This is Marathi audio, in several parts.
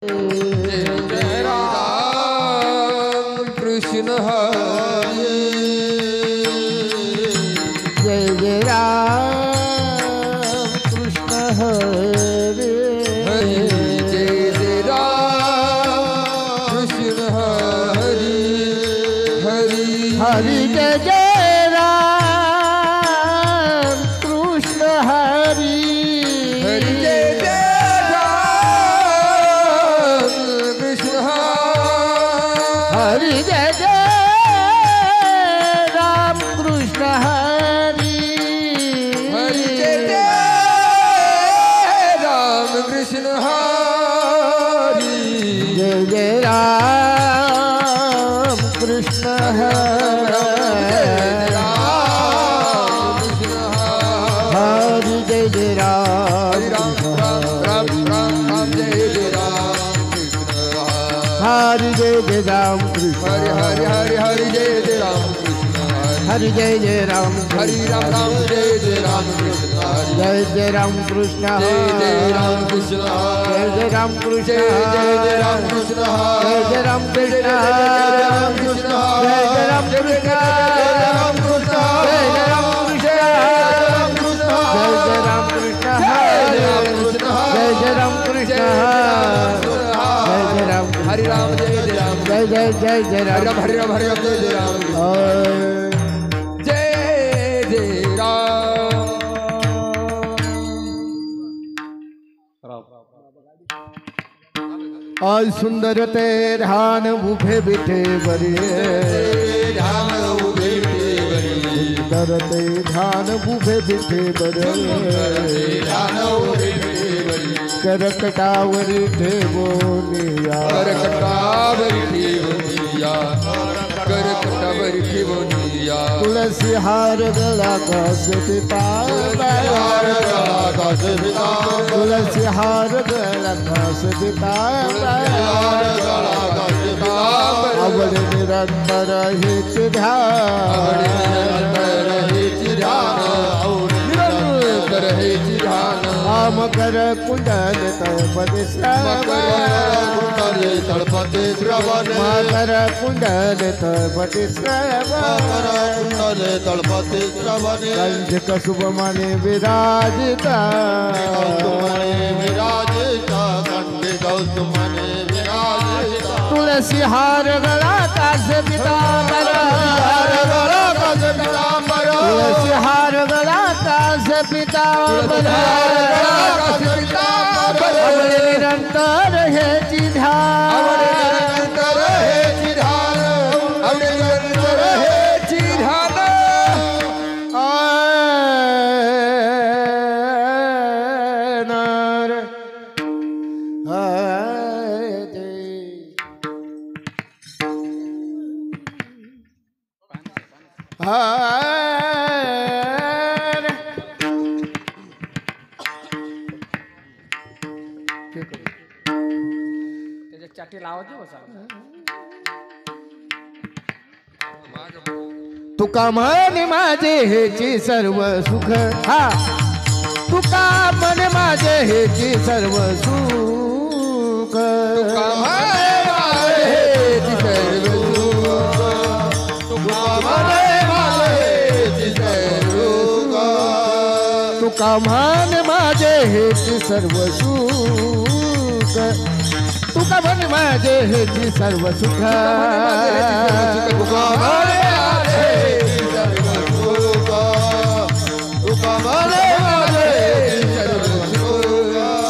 जय राम कृष्ण हरे जय जय राम कृष्ण हरे जय जय राम कृष्ण हरे हरि हरि जय जय राम कृष्ण हरि हरि जय जय राम कृष्ण हरि जय जय राम कृष्ण हरि हरि जय जय राम कृष्ण हरि जय जय राम कृष्ण हरि जय जय राम हरि जय जय राम कृष्ण हरि हरि हरि हरि जय जय राम कृष्ण हरि जय जय राम हरि राम राम जय जय राम कृष्ण जय जय राम कृष्ण जय जय राम कृष्ण जय जय राम कृष्ण जय जय राम कृष्ण जय जय राम कृष्ण जय राम कृष्ण जय जय राम कृष्ण जय राम कृष्ण जय जय राम कृष्ण जय जय राम कृष्ण जय जय राम कृष्ण जय जय राम हरि राम जय जय राम जय जय जय जय हरि राम राम हरि राम हरि राम जय जय राम जय जय आज सुंदर ते ध्यान उभे बिठे बरे ध्यान उभे सुंदर ते ध्यान उभे बिठे बरे ध्यान उभे करकटावरी ठेवोनिया करकटावरी ठेवोनिया करकटावरी ठेवोनिया तुलसी हार गला कास पितांबर तुलसी हार गला कास पितांबर आवड निरंतर हेच ध्यान निरंतर हेच ध्यान आम कर कुंडल तळपते श्रवण तळपते श्रवण मकर कुंडल तळपते श्रवण तळपते श्रवण कंज कसुब मने विराजिता विराजिता कंठ कौसुमने विराजिता तुलसी हार गला कास पितांबर तुलसी हार गला कास पितांबर आवडे निरंतर हेची ध्यान आनर हरे हरे त्याच्या चाटी लावायची बसा तुका म्हणे माझे हेची सर्व सुख हा तुका म्हणे माझे हेची सर्व सुख तुका म्हणे माझे हेची सर्व सुख तुका म्हणे माझे हेची सर्व सुख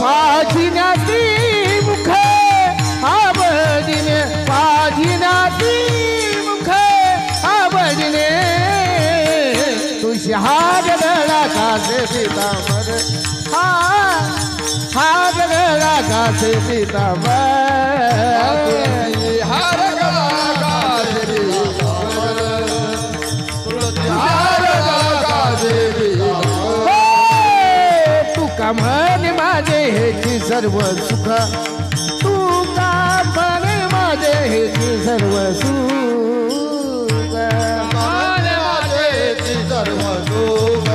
पाजिनाती मुख आवडीने पाजिनाती मुख आवडीने तुझी हार गळा कासे पितांबर हार गळा कासे पितांबर हार गळा कासे तुका म्हणे माझे हेची सर्व सुख तुका म्हणे माझे हेची सर्व सुख सर्व सुख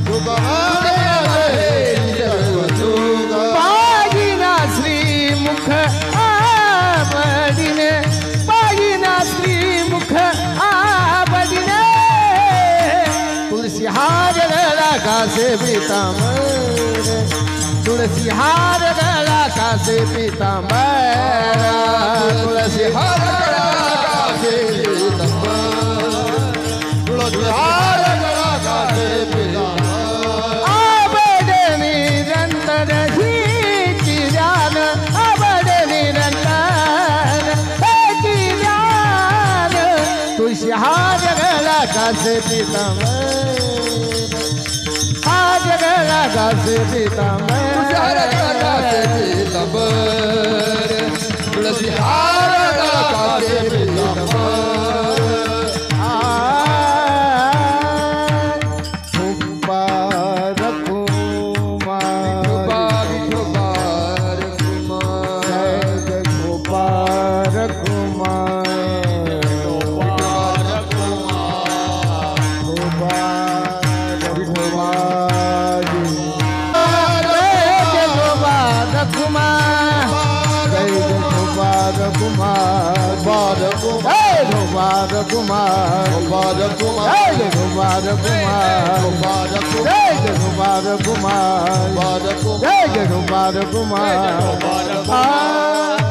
तुका मुख आवडीने पाहिना श्रीमुख आवडीने तुलसी हार गळा कासे पीतांबर तुलसी हार गळा कासे पीतांबर तुलसी हार गळा कासे पीतांबर तुलसी हार गळा कासे पीतांबर आवड निरंतर ही चिरान आवड निरंतर हे चिरान तुलसी हार गळा कासे पीतांबर हार गळा कासे पीतांबर तुलसी हार गळा कासे पीतांबर कुमार कुमार गोपाल कुमार गोपाल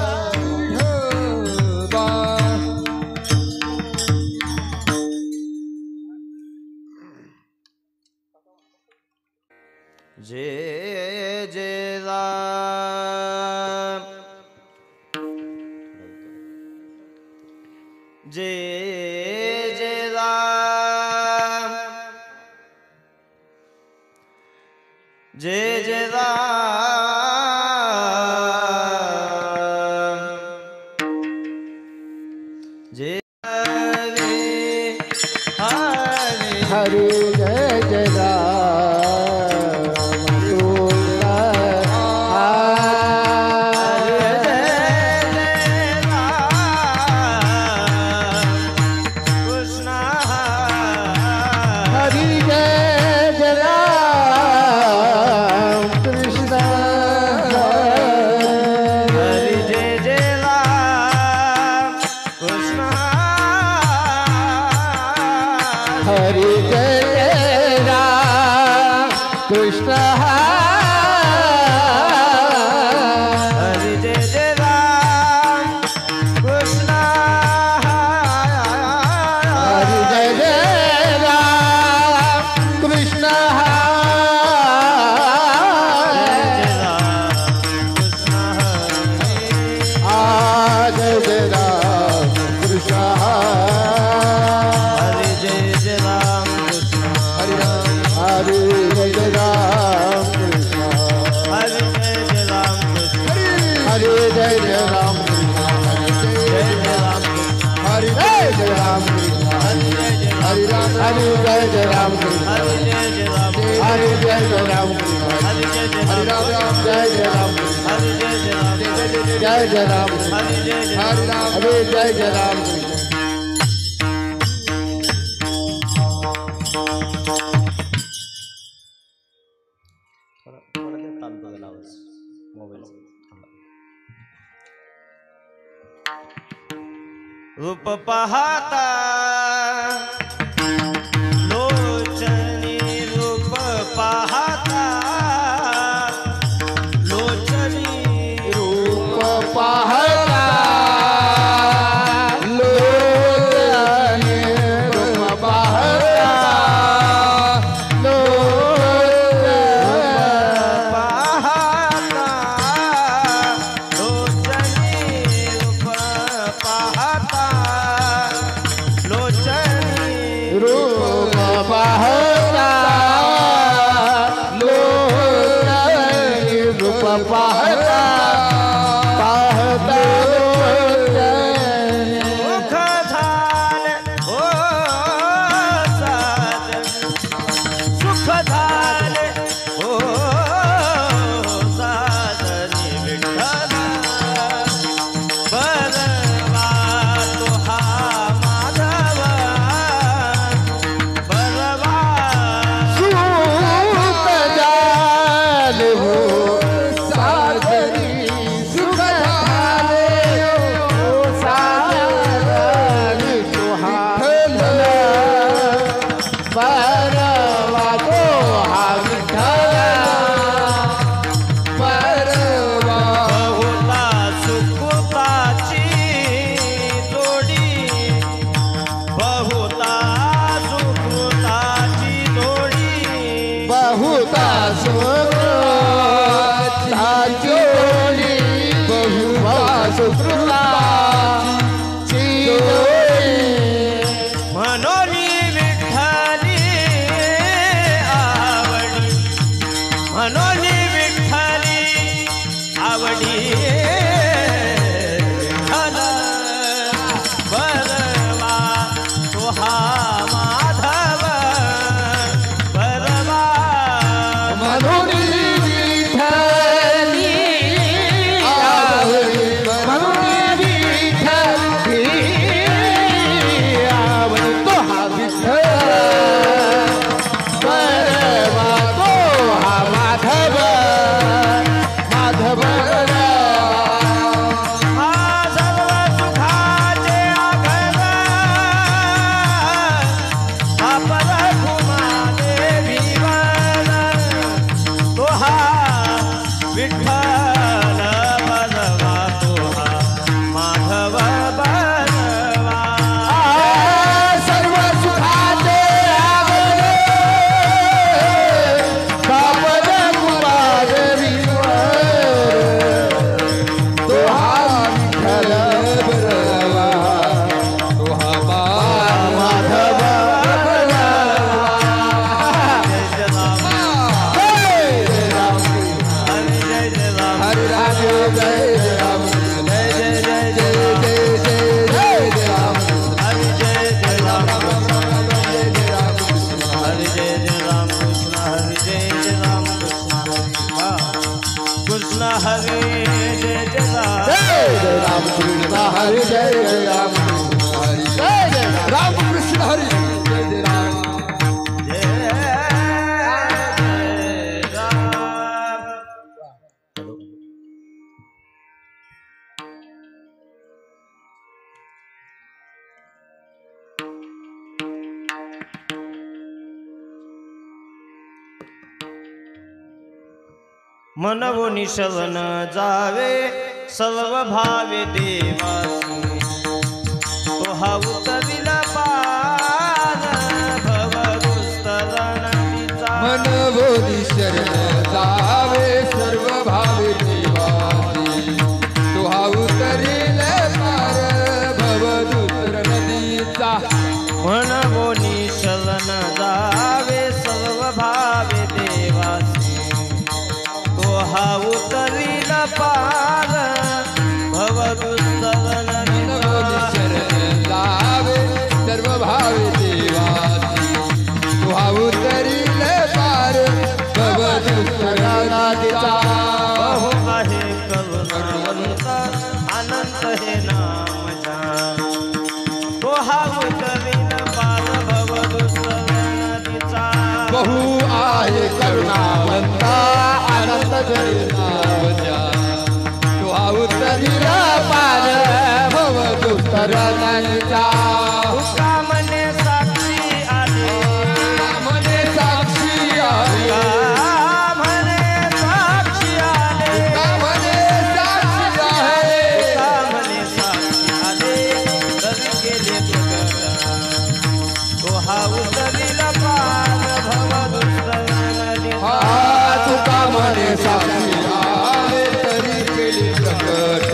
जय जय राम जय जय राम जय जय राम जय हरे हरे हरे जय जय राम हरि जय राम कृष्ण हरि जय जय राम कृष्ण हरि जय जय राम कृष्ण जय जय राम कृष्ण हरि जय जय राम कृष्ण हरि जय जय राम कृष्ण हरि जय जय राम कृष्ण हरि जय जय राम कृष्ण जय जय राम कृष्ण हरि जय जय राम कृष्ण हरि जय जय हरि राम हरि जय जय राम कृष्ण हरि जय जय राम हरि जय जय राम कृष्ण हरि जय जय राम जय जय राम हरि जय जय राम जय जय राम हरि जय जय हरि जय जय राम रूप पाहता लोचनी रूप पाहता लोचनी रूप पाहता लोचनी रूप पाहता लोचनी रूप पाहता लोचनी सुकृताची मनोनी विठ्ठली आवडी मनोनी विठ्ठली आवडी विठ्ठल बरवा तो हा माधव बरवा म्हणून विठ्ठली आवडी म्हणून विठ्ठली आवडी तो हा विठ्ठल बरवा तो हा माधव माधव हा सर्व सुखाचे आघर हा परखुमा देवीवर तो हा विठ्ठल बलवा तो हा माधव बलवा सर्व सुखाचे आगर बापद कुमार वीर तो हा विठ्ठल बरवा तो हा माधव बरवा जय राम जय राम हरे जय राम हरे राम जय राम जय जय जय जय जय जय जय जय राम हरे जय जय राम जय जय राम हरे जय जय राम कृष्ण हरे जय जय राम कृष्ण हरे जय जय राम जय जय राम कृष्ण हरे जय जय राम हरे जय जय राम कृष्ण हरे जय जय राम जय राम मनवो निशवन जावे सर्व भावे देवासी तो हा उतरिला पार भवदुस्तरणीचा मनवोनी शरण जावे सर्व भावे देवासी तो हा उतरील पार भवदुतर नदीचा मनवो निशवन जावे सर्व भावे देवासी तो हा उतरिला पार भवदुस्तरणीचा मनवोनी शरण जावे सर्व भावे देवासी तो हा उतरील पार भवदुतर नदीचा बहु आहे करुणावंत अनंत हे नाम जान तो हा उतरील पार भवदुस्तरणीचा बहु आहे करुणावंता आनंद जय नाम ज्या तो हा उतरीला पार भवदुस्तरणीचा कामने साक्षी आले मने साक्षी आहे कामने साक्षी आले मने साक्षी आहे कामने साक्षी आले रवी गेले प्रकट तो हा उतरील पार भवदुस्तरणीचा तुका मने साक्षी आहे तरी केली प्रकट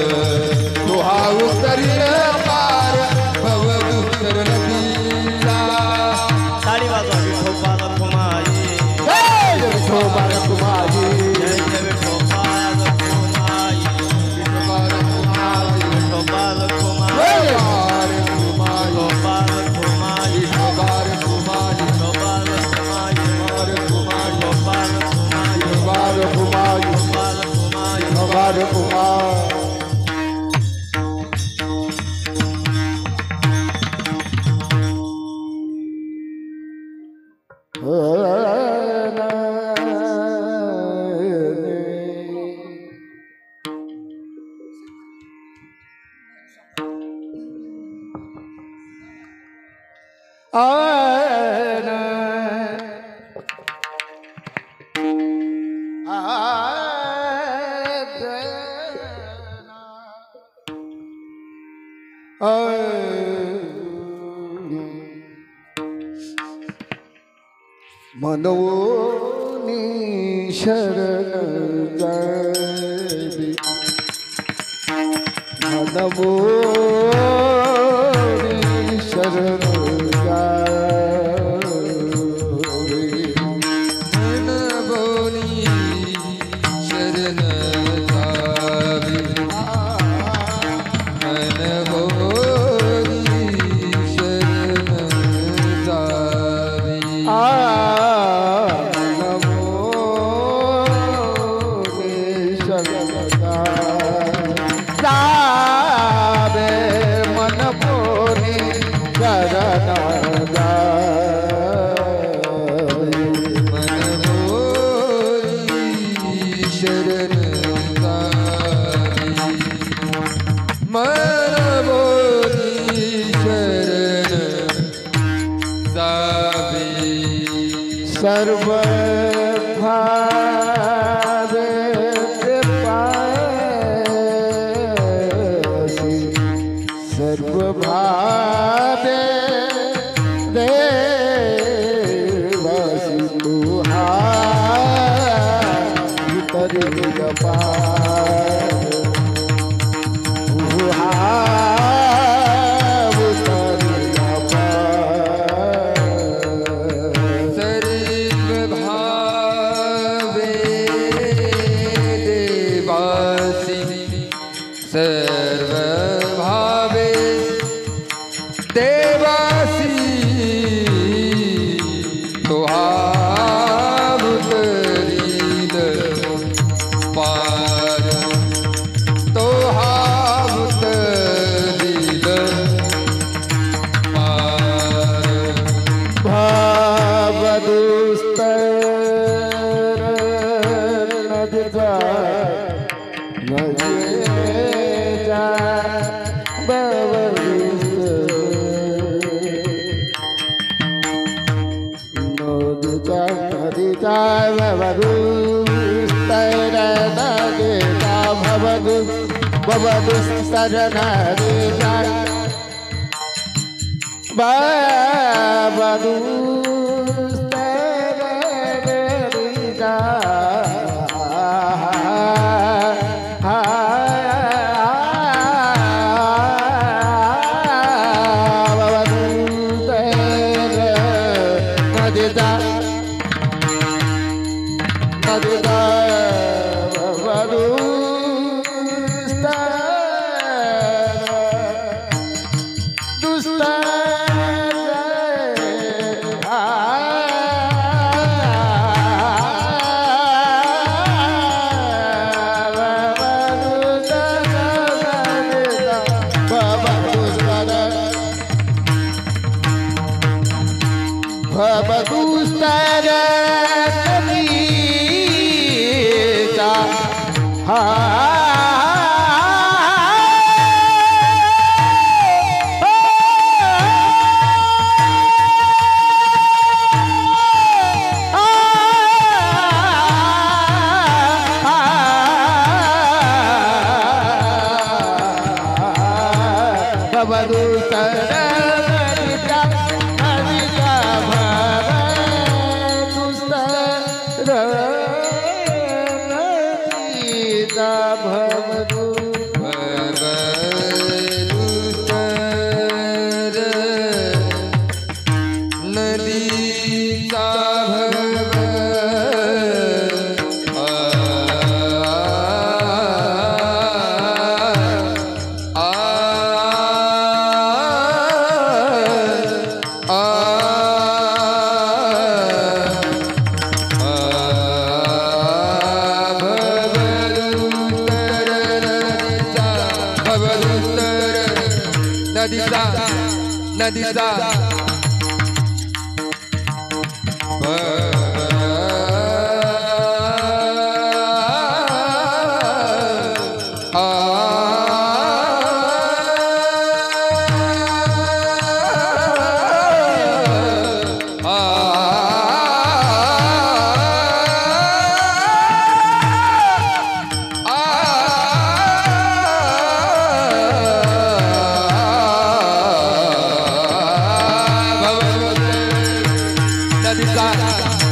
तो हा उतरील पार भवदुतर नदीला ताळी वाजवा विठोबा रखुमाई जय विठोबा रखुमाई जय जय विठोबा रखुमाई विठोबा रखुमाई विठोबा रखुमाई विठोबा रखुमाई विठोबा रखुमाई विठोबा रखुमाई विठोबा रखुमाई मनोनी शरण जावी मोरी शरण जावे मन बोली शरण जावे मन बोली शरण जावे मन मोरी शरण जावे मन बोली शरण जावे मन बोली शरण जावे सर्व भावे पासी सर्व भावे देवासी तुहारी सर्व भावे देवासी तोहावतरील पार तोहावतरील पार भावदुस्तर नदिजा नदिजा नदिजा नदिजा भवदुस्तर नदिजा भवदुस्तर नदिजा भवदुस्तर नदिजा नदिसा नदिसा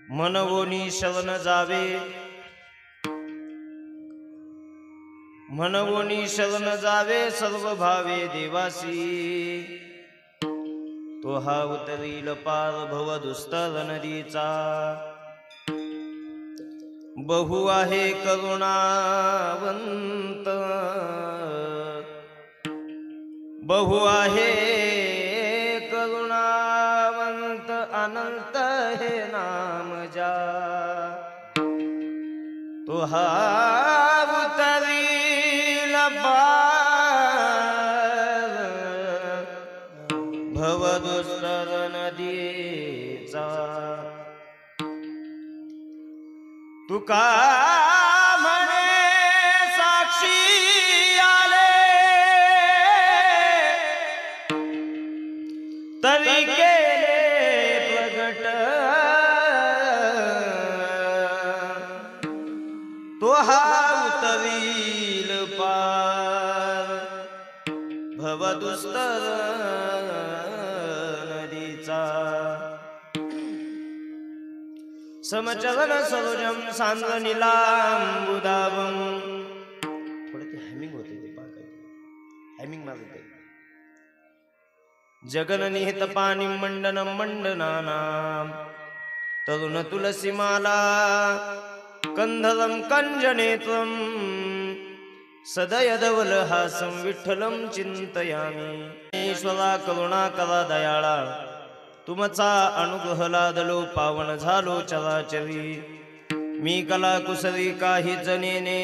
मनवोनी शरण जावे, मनवोनी शरण जावे सर्व भावे देवासी। तो हा उतरील पार भव दुस्तर नदीचा, बहु आहे करुणावंत, बहु आहे करुणावंत, अनंत हे नाम जा। तो हा उतरील पार भव दुस्तर नदीचा, तुका म्हणे साक्षी आले, तरी केले प्रगट, तो हा उतरील पार भव दुस्तर नदीचा। समचलन सरोजम सांद्र नीलांबुदावम, थोडे ते हॅमिंग होते, ते पाक हॅमिंग मारते। जगननिहित पाणी मंडनम मंडनानाम, तरुण तुलसी माला कंधलं कंजनेत्रम, सदयदवलहासं विठ्ठलं चिंतयामि। ईश्वरा करुणा करा दयाळा, तुमचा अनुग्रह लादलो पावन झालो चराचरी। मी कला कुसरी काही जनेने,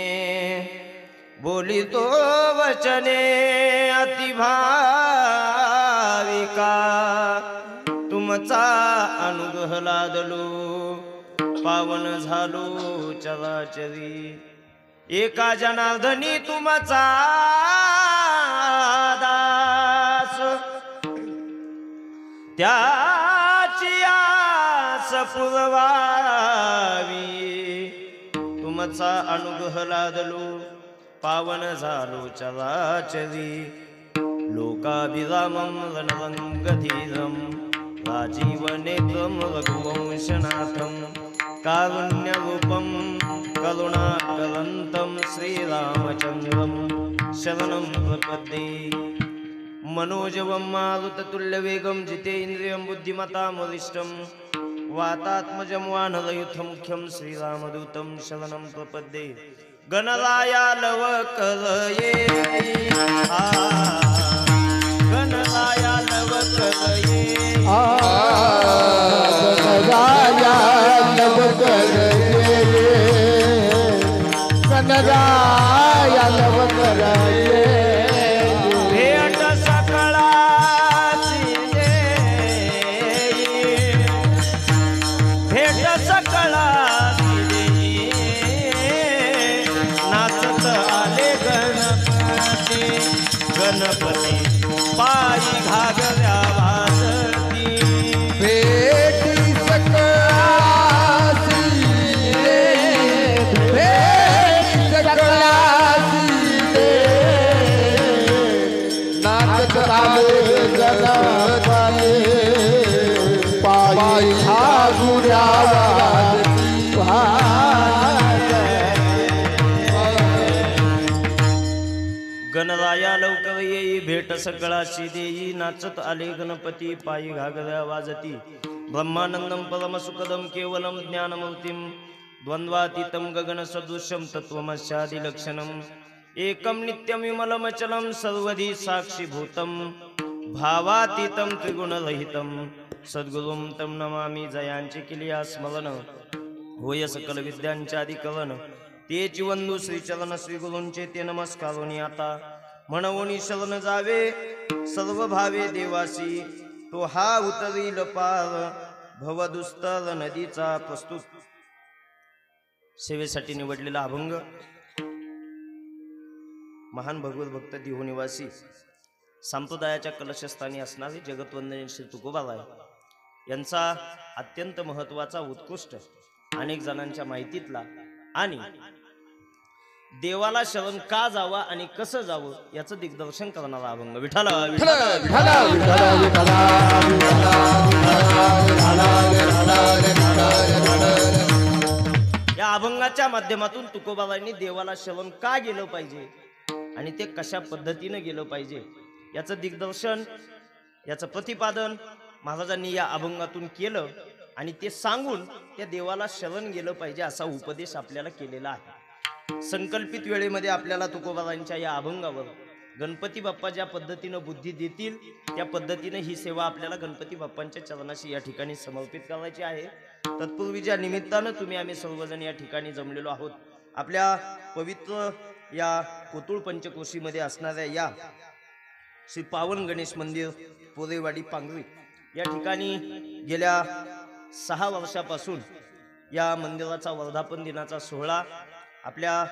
बोलितो वचने अति भाविका। तुमचा अनुग्रह लादलो पावन झालो चराचरी। एका जनार्दनी तुमचा दास, त्याची आस पुरवावी। तुमचा अनुग्रह लादलो पावन झालो चराचरी। लोकाभिरामं रणरंगधीरं, राजीवनेत्रं रघुवंशनाथं, कारुण्यरूपं करुणाकरन्तं श्रीरामचन्द्रं, शरणं प्रपद्ये मनोजवं मारुततुल्यवेगं जितेन्द्रियं बुद्धिमतां वरिष्ठं वातात्मजं वानरयुथं मुख्यं श्रीरामदूतं शरणं प्रपद्ये गणरायालवकलये गणरायालवकलये गणराया लवकरये गणराया लवकरये भेट सकळाची देई भेट सकळाची देई नाचत आले गणपती गणपती पायी घागऱ्या वाजती भेटी सकळासी दे, भेटी सकळासी दे. नाचत आले गणपती पायी घागऱ्या गणराया लवकर येई भेट सकळाची देई नाचत आले गणपती पायी घागऱ्या वाजती ब्रह्मानंदं परमसुखदं केवलं ज्ञानमूर्तिं द्वंद्वातीतं गगनसदृशं तत्त्वमस्यादिलक्षणम् एकं नित्यं विमलमचलं सर्वधी साक्षीभूतं भावातीतं त्रिगुणरहितं सद्गुरुं तं नमामि जयांचे किलिया स्मरण होय सकल विद्यांच्यादिकवन तेची वंदू श्रीचरण श्रीगुरूंचे ते नमस्कारोनी आता म्हणून शरण जावे सर्व भावे देवासी तो हा उतरील पार भवदुस्तर नदीचा प्रस्तुत सेवेसाठी निवडलेला अभंग महान भगवत भक्त देहू निवासी संप्रदायाच्या कलशस्थानी असणारे जगतवंदनीय श्री तुकोबाराय यांचा अत्यंत महत्वाचा उत्कृष्ट अनेक जणांच्या माहितीतला आणि देवाला शरण का जावा आणि कसं जावं याचं दिग्दर्शन करणारा अभंग विठाला या अभंगाच्या माध्यमातून तुकोबारायांनी देवाला शरण का गेलं पाहिजे आणि ते कशा पद्धतीनं गेलं पाहिजे याचं दिग्दर्शन याचं प्रतिपादन महाराजांनी या अभंगातून केलं आणि ते सांगून त्या देवाला शरण गेलं पाहिजे असा उपदेश आपल्याला केलेला आहे. संकल्पित वेळेमध्ये आपल्याला तुकोबारायांच्या या अभंगावर गणपती बाप्पा ज्या पद्धतीनं बुद्धी देतील त्या पद्धतीनं ही सेवा आपल्याला गणपती बाप्पांच्या चरणाशी या ठिकाणी समर्पित करायची आहे. तत्पूर्वी ज्या निमित्तानं तुम्ही आम्ही सर्वजण या ठिकाणी जमलेलो आहोत आपल्या पवित्र या कोतुळ पंचकोशीमध्ये असणाऱ्या या श्री पावन गणेश मंदिर पोरेवाडी पांगरी या ठिकाणी गेल्या 6 वर्षापासून या मंदिराचा वर्धापन दिनाचा सोहळा आपल्या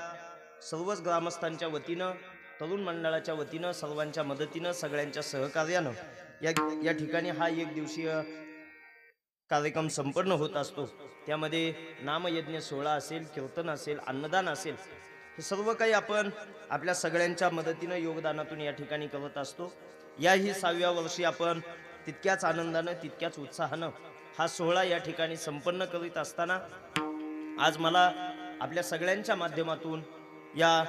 सर्वच ग्रामस्थांच्या वतीनं तरुण मंडळाच्या वतीनं सर्वांच्या मदतीनं सगळ्यांच्या सहकार्यानं या ठिकाणी हा एक दिवसीय कार्यक्रम संपन्न होत असतो. त्यामध्ये नामयज्ञ सोहळा असेल, कीर्तन असेल, अन्नदान असेल, हे सर्व काही आपण आपल्या सगळ्यांच्या मदतीनं योगदानातून या ठिकाणी करत असतो. याही 6व्या वर्षी आपण तितक्याच आनंदानं तितक्याच उत्साहानं हा सोहळा या ठिकाणी संपन्न करीत असताना आज मला आपल्या सगळ्यांच्या माध्यमातून या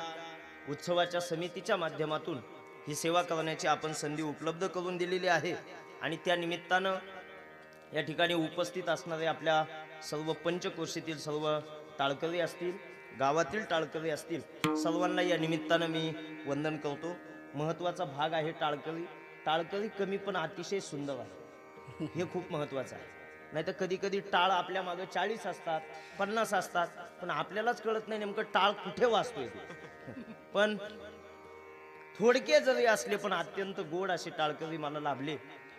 उत्सवाच्या समितीच्या माध्यमातून ही सेवा करण्याची आपण संधी उपलब्ध करून दिलेली आहे. आणि त्या निमित्तानं या ठिकाणी उपस्थित असणारे आपल्या सर्व पंचकोशीतील सर्व टाळकरी असतील, गावातील टाळकरी असतील, सर्वांना या निमित्तानं मी वंदन करतो. महत्त्वाचा भाग आहे टाळकरी. टाळकरी कमी पण अतिशय सुंदर आहे, हे खूप महत्त्वाचं आहे. नाही तर कधी कधी टाळ आपल्या मागे 40 असतात, 50 असतात, पण आपल्यालाच कळत नाही नेमकं टाळ कुठे वाजतोय ते. पण थोडके जरी असले पण अत्यंत गोड असे टाळकरी मला लाभले.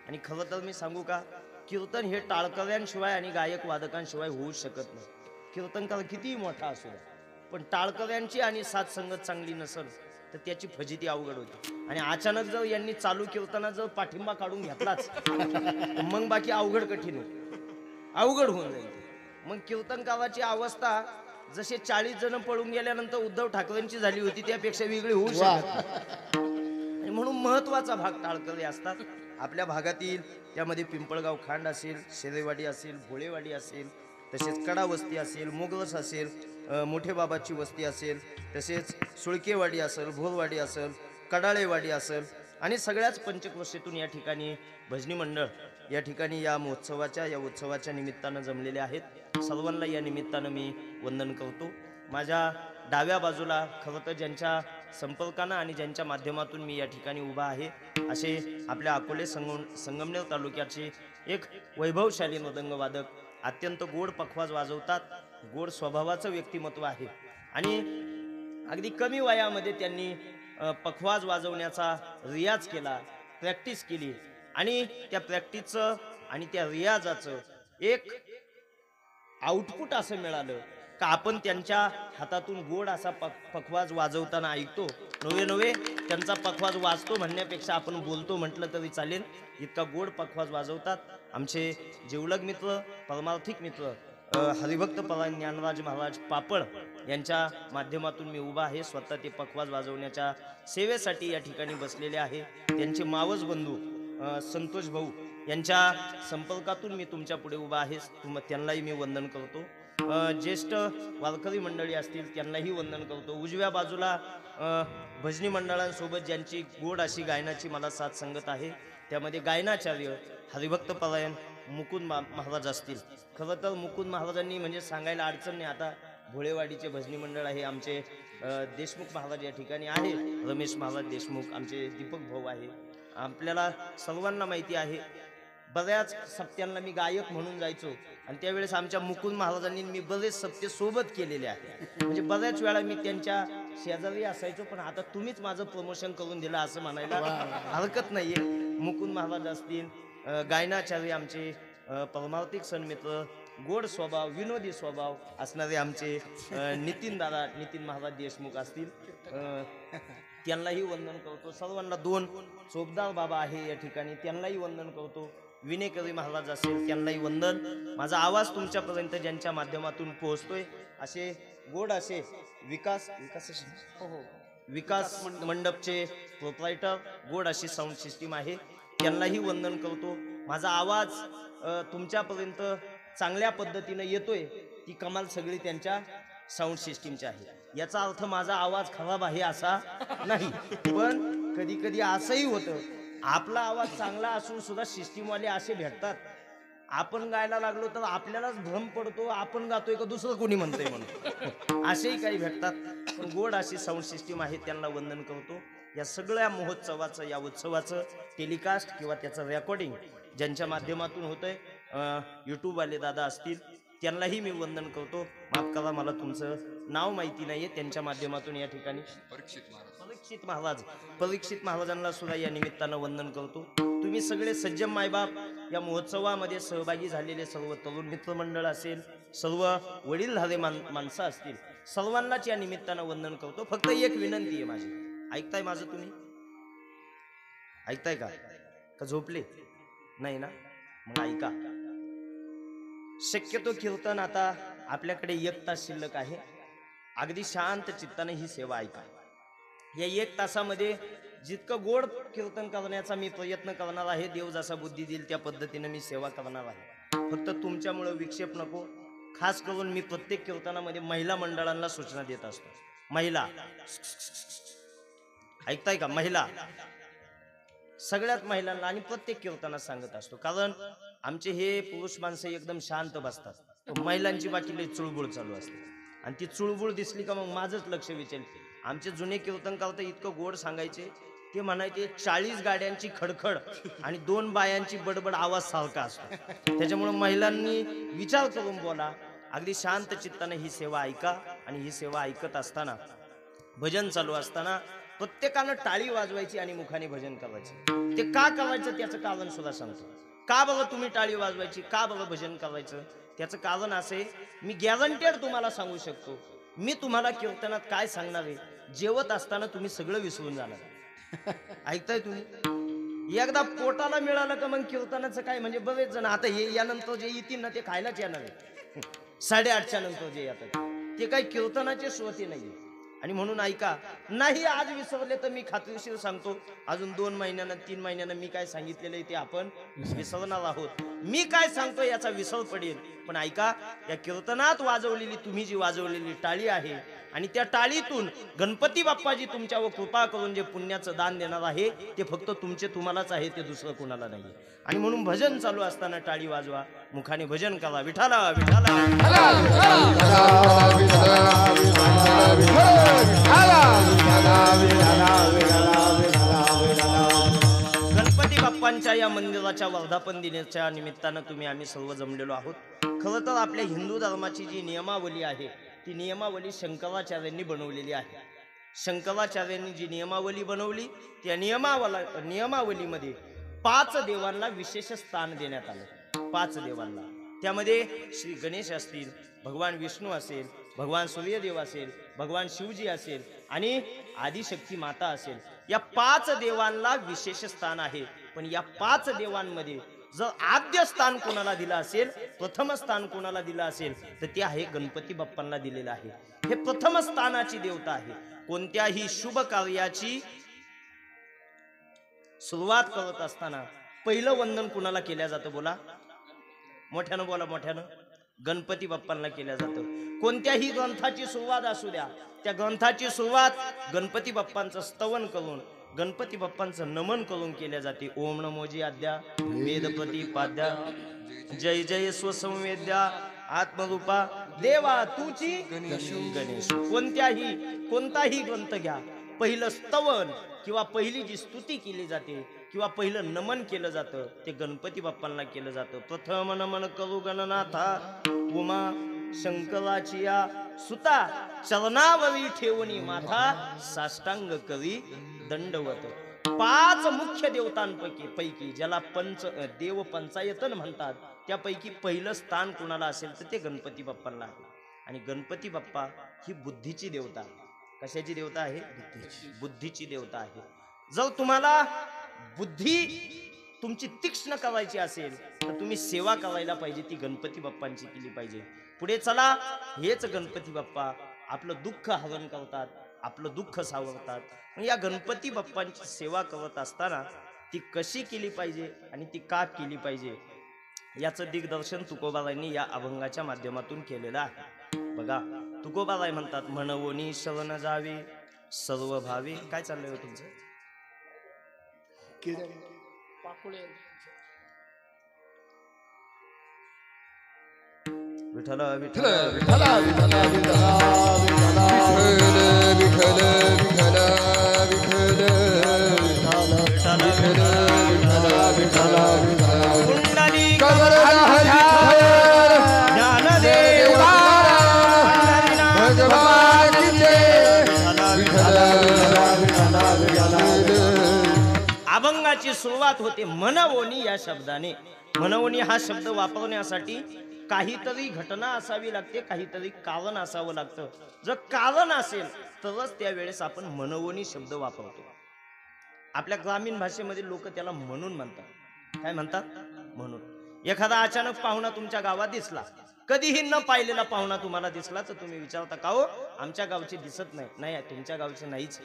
आणि खरं तर मी सांगू का, कीर्तन हे टाळकऱ्यांशिवाय आणि गायक वादकांशिवाय होऊ शकत नाही. कीर्तनकार कितीही मोठा असू द्या, पण टाळकऱ्यांची आणि साथ संगत चांगली नसेल तर त्याची फजिती अवघड होती. आणि अचानक जर यांनी चालू कीर्तनात जर पाठिंबा काढून घेतलाच मग बाकी अवघड कठीण होईल, अवघड होऊन जाईल. मग कीर्तनकाराची अवस्था जसे 40 जण पळून गेल्यानंतर उद्धव ठाकरेंची झाली होती त्यापेक्षा वेगळी होऊ शकते. आणि म्हणून महत्वाचा भाग टाळकरी असतात आपल्या भागातील. त्यामध्ये पिंपळगाव खांड असेल, शेरेवाडी असेल, भोळेवाडी असेल, तसेच कडा वस्ती असेल, मोगलस असेल, मोठे बाबाची वस्ती असेल, तसेच सुळकेवाडी असेल, भोरवाडी असेल, कडाळेवाडी असेल आणि सगळ्याच पंचक्रोशीतून या ठिकाणी भजनी मंडळ या ठिकाणी या उत्सवाच्या निमित्तानं जमलेले आहेत. सर्वांना या निमित्तानं मी वंदन करतो. माझ्या डाव्या बाजूला खरं तर ज्यांच्या संपर्कानं आणि ज्यांच्या माध्यमातून मी या ठिकाणी उभा आहे असे आपल्या अकोले संगमनेर तालुक्याचे एक वैभवशाली मृदंगवादक, अत्यंत गोड पखवाज वाजवतात, गोड स्वभावाचं व्यक्तिमत्व आहे आणि अगदी कमी वयामध्ये त्यांनी पखवाज वाजवण्याचा रियाज केला, प्रॅक्टिस केली आणि त्या प्रॅक्टिसचं आणि त्या रियाजाचं एक आउटपुट असं मिळालं का आपण त्यांच्या हातातून गोड असा पखवाज वाजवताना ऐकतो. नवे त्यांचा पखवाज वाजतो म्हणण्यापेक्षा आपण बोलतो म्हटलं तरी चालेल, इतका गोड पखवाज वाजवतात. आमचे जिवलग मित्र, परमार्थिक मित्र हरिभक्त परायण ज्ञानराज महाराज पापड यांच्या माध्यमातून मी उभा आहे. स्वतः ते पखवाज वाजवण्याच्या सेवेसाठी या ठिकाणी बसलेले आहे. त्यांचे मावस बंधू संतोष भाऊ यांच्या संपर्कातून मी तुमच्या पुढे उभा आहे. त्यांनाही मी वंदन करतो. ज्येष्ठ वारकरी मंडळी असतील त्यांनाही वंदन करतो. उजव्या बाजूला भजनी मंडळांसोबत ज्यांची गोड अशी गायनाची मला साथ संगत आहे त्यामध्ये गायनाचार्य हरिभक्त परायण मुकुंद महाराज असतील. खरं तर मुकुंद महाराजांनी म्हणजे सांगायला अडचण नाही. आता भोळेवाडीचे भजनी मंडळ आहे, आमचे देशमुख महाराज या ठिकाणी आहे, रमेश महाराज देशमुख, आमचे दीपक भाऊ आहे. आपल्याला सर्वांना माहिती आहे बऱ्याच सप्त्यांना मी गायक म्हणून जायचो आणि त्यावेळेस आमच्या मुकुंद महाराजांनी मी बरेच सप्ते सोबत केलेले आहे. म्हणजे बऱ्याच वेळा मी त्यांच्या शेजारी असायचो, पण आता तुम्हीच माझं प्रमोशन करून दिलं असं म्हणायला हरकत नाहीये. मुकुंद महाराज असतील, गायनाचार्य आमचे परमार्थिक सन्मित्र, गोड स्वभाव, विनोदी स्वभाव असणारे आमचे नितीन महाराज देशमुख असतील, त्यांनाही वंदन करतो. सर्वांना दोन चोपदार बाबा आहे या ठिकाणी, त्यांनाही वंदन करतो. विनेकरी महाराज असेल त्यांनाही वंदन. माझा आवाज तुमच्यापर्यंत ज्यांच्या माध्यमातून पोहोचतोय असे गोड असे विकास मंडपचे प्रोप्रायटर, गोड अशी साऊंड सिस्टीम आहे, त्यांनाही वंदन करतो. माझा आवाज तुमच्यापर्यंत चांगल्या पद्धतीनं येतोय ती कमाल सगळी त्यांच्या साऊंड सिस्टीमची आहे. याचा अर्थ माझा आवाज खराब आहे असा नाही, पण कधी कधी असंही होतं आपला आवाज चांगला असून सुद्धा सिस्टीमवाले असे भेटतात, आपण गायला लागलो तर आपल्यालाच भ्रम पडतो आपण गातोय का दुसरं कोणी म्हणतोय म्हणून, असेही काही भेटतात. पण गोड अशी साऊंड सिस्टीम आहे, त्यांना वंदन करतो. या सगळ्या महोत्सवाचं, या उत्सवाचं टेलिकास्ट किंवा त्याचं रेकॉर्डिंग ज्यांच्या माध्यमातून होतंय, यूट्यूबवाले दादा असतील त्यांनाही मी वंदन करतो. माफ करा मला तुमचं नाव माहिती नाहीये. त्यांच्या माध्यमातून या ठिकाणी परीक्षित महाराजांना सुद्धा या निमित्तानं वंदन करतो. तुम्ही सगळे सज्जन मायबाप या महोत्सवामध्ये सहभागी झालेले सर्व तरुण मित्रमंडळ असेल, सर्व वडीलधारे माणसं असतील, सर्वांनाच या निमित्तानं वंदन करतो. फक्त एक विनंती आहे माझी, ऐकताय माझं तुम्ही? ऐकताय का झोपले नाही ना? मग ऐका. शक्यतो कीर्तन आता आपल्याकडे 1 तास शिल्लक आहे. अगदी शांत चित्ताने ही सेवा ऐका. या 1 तासामध्ये जितकं गोड कीर्तन करण्याचा मी प्रयत्न करणार आहे, देव जसा बुद्धी देईल त्या पद्धतीने मी सेवा करणार आहे. फक्त तुमच्यामुळे विक्षेप नको. खास करून मी प्रत्येक कीर्तनामध्ये महिला मंडळांना सूचना देत असतो. महिला, ऐकताय का? महिला, सगळ्यात महिलांना आणि प्रत्येक कीर्तनात सांगत असतो, कारण आमचे हे पुरुष माणसं एकदम शांत बसतात, महिलांची बाकी लई चुळबुळ चालू असते आणि ती चुळबुळ दिसली का मग माझंच लक्ष विचलते. आमचे जुने कीर्तनकार तर इतकं गोड सांगायचे, ते म्हणायचे 40 गाड्यांची खडखड आणि 2 बायांची बडबड आवाज सारखा असतो. त्याच्यामुळे महिलांनी विचार करून बोला. अगदी शांत चित्ताने ही सेवा ऐका आणि ही सेवा ऐकत असताना, भजन चालू असताना प्रत्येकानं टाळी वाजवायची आणि मुखाने भजन करायचे. ते का करायचं त्याचं कारण सुद्धा सांगतो. का बघा तुम्ही टाळी वाजवायची, का बघा भजन करायचं, त्याचं कारण असे, मी गॅरंटेड तुम्हाला सांगू शकतो, मी तुम्हाला कीर्तनात काय सांगणार आहे, जेवत असताना तुम्ही सगळं विसरून जाणार. ऐकताय तुम्ही? एकदा पोटाला मिळालं का मग कीर्तनाचं काय, म्हणजे बरेच जण आता हे यानंतर जे येतील ना ते खायलाच येणार आहे. 8:30च्या नंतर जे येतात ते काही कीर्तनाचे श्रोते नाही. आणि म्हणून ऐका, नाही आज विसरले तर मी खात्रीशीर सांगतो अजून 2 महिन्यानं 3 महिन्यानं मी काय सांगितलेलं आहे ते आपण विसरणार आहोत. मी काय सांगतो याचा विसर पडेल. पण ऐका, या कीर्तनात वाजवलेली, तुम्ही जी वाजवलेली टाळी आहे आणि त्या टाळीतून गणपती बाप्पाजी तुमच्यावर कृपा करून जे पुण्याचं दान देणार आहे ते फक्त तुम्हालाच आहे, ते दुसरं कोणाला नाही. आणि म्हणून भजन चालू असताना टाळी वाजवा, मुखाने भजन करा, विठाला विठाला. गणपती बाप्पांच्या या मंदिराच्या वर्धापन दिनाच्या निमित्तानं आम्ही सर्व जमलेलो आहोत. खरं तर आपल्या हिंदू धर्माची जी नियमावली आहे ती नियमावली शंकराचार्यांनी बनवलेली आहे. शंकराचार्यांनी जी नियमावली बनवली त्या नियमावलीमध्ये 5 देवांना विशेष स्थान देण्यात आलं. 5 देवांना, त्यामध्ये श्री गणेश असतील, भगवान विष्णू असेल, भगवान सूर्यदेव असेल, भगवान शिवजी असेल आणि आदिशक्ती माता असेल. या 5 देवांना विशेष स्थान आहे. पण या 5 देवांमध्ये जर आद्य स्थान कोणाला दिलं असेल, प्रथम स्थान कोणाला दिलं असेल तर ते आहे गणपती बाप्पांना दिलेलं आहे. हे प्रथम स्थानाची देवता आहे. कोणत्याही शुभ कार्याची सुरुवात करत असताना पहिलं वंदन कुणाला केलं जातं? बोला मोठ्यानं, बोला मोठ्यानं. गणपती बाप्पांना केलं जातं. कोणत्याही ग्रंथाची सुरुवात असू द्या, त्या ग्रंथाची सुरुवात गणपती बाप्पांचं स्तवन करून, गणपती बाप्पांचं नमन करून केल्या जाते. ओम नमोजी आद्या वेदपती पाद्या जय जय स्वसंवेद्या आत्मरूपा देवा तुची गणेश. कोणताही ग्रंथ घ्या, पहिलं स्तवन किंवा पहिली जी स्तुती केली जाते किंवा पहिलं नमन केलं जातं ते गणपती बाप्पांना केलं जातं. प्रथम नमन करू गणनाथा उमा शंकराची या सुता, चरणावरी ठेवणी माथा साष्टांग कवी दंडवत. 5 मुख्य देवतांपैकी ज्याला देव पंचायतन म्हणतात त्यापैकी पहिलं स्थान कुणाला असेल तर ते गणपती बाप्पांना आहे. आणि गणपती बाप्पा ही बुद्धीची देवता. कशाची देवता आहे? बुद्धीची देवता आहे. जर तुम्हाला बुद्धी तुमची तीक्ष्ण करायची असेल तर तुम्ही सेवा करायला पाहिजे, ती गणपती बाप्पांची केली पाहिजे. पुढे चला, हेच गणपती बाप्पा आपलं दुःख हरण करतात, आपलं दुःख सावरतात. या गणपती बाप्पांची सेवा करत असताना ती कशी केली पाहिजे आणि ती का केली पाहिजे याचं दिग्दर्शन तुकोबारायांनी या अभंगाच्या माध्यमातून केलेलं आहे. बघा, तुकोबाराय म्हणतात, म्हणवोनी शरण जावे सर्व भावे. काय चाललंय हो तुमचं? विठ्ठल विठ्ठल विठ्ठल विठ्ठल विठ्ठल विठ्ठल विठ्ठल विठ्ठल पुंडलिक ज्ञानदेव भगवानचे अभंगाची सुरुवात होते मनवोनी या शब्दाने. मनवोनी हा शब्द वापरण्यासाठी काहीतरी घटना असावी लागते, काहीतरी कारण असावं लागतं. जर कारण असेल तरच त्यावेळेस आपण मनवोनी शब्द वापरतो. आपल्या ग्रामीण भाषेमध्ये लोक त्याला म्हणून म्हणतात. काय म्हणतात? म्हणून. एखादा अचानक पाहुणा तुमच्या गावात दिसला, कधीही न पाहिलेला पाहुणा तुम्हाला दिसला तर तुम्ही विचारता का हो आमच्या गावचे दिसत नाही? नाही, तुमच्या गावचे नाहीच.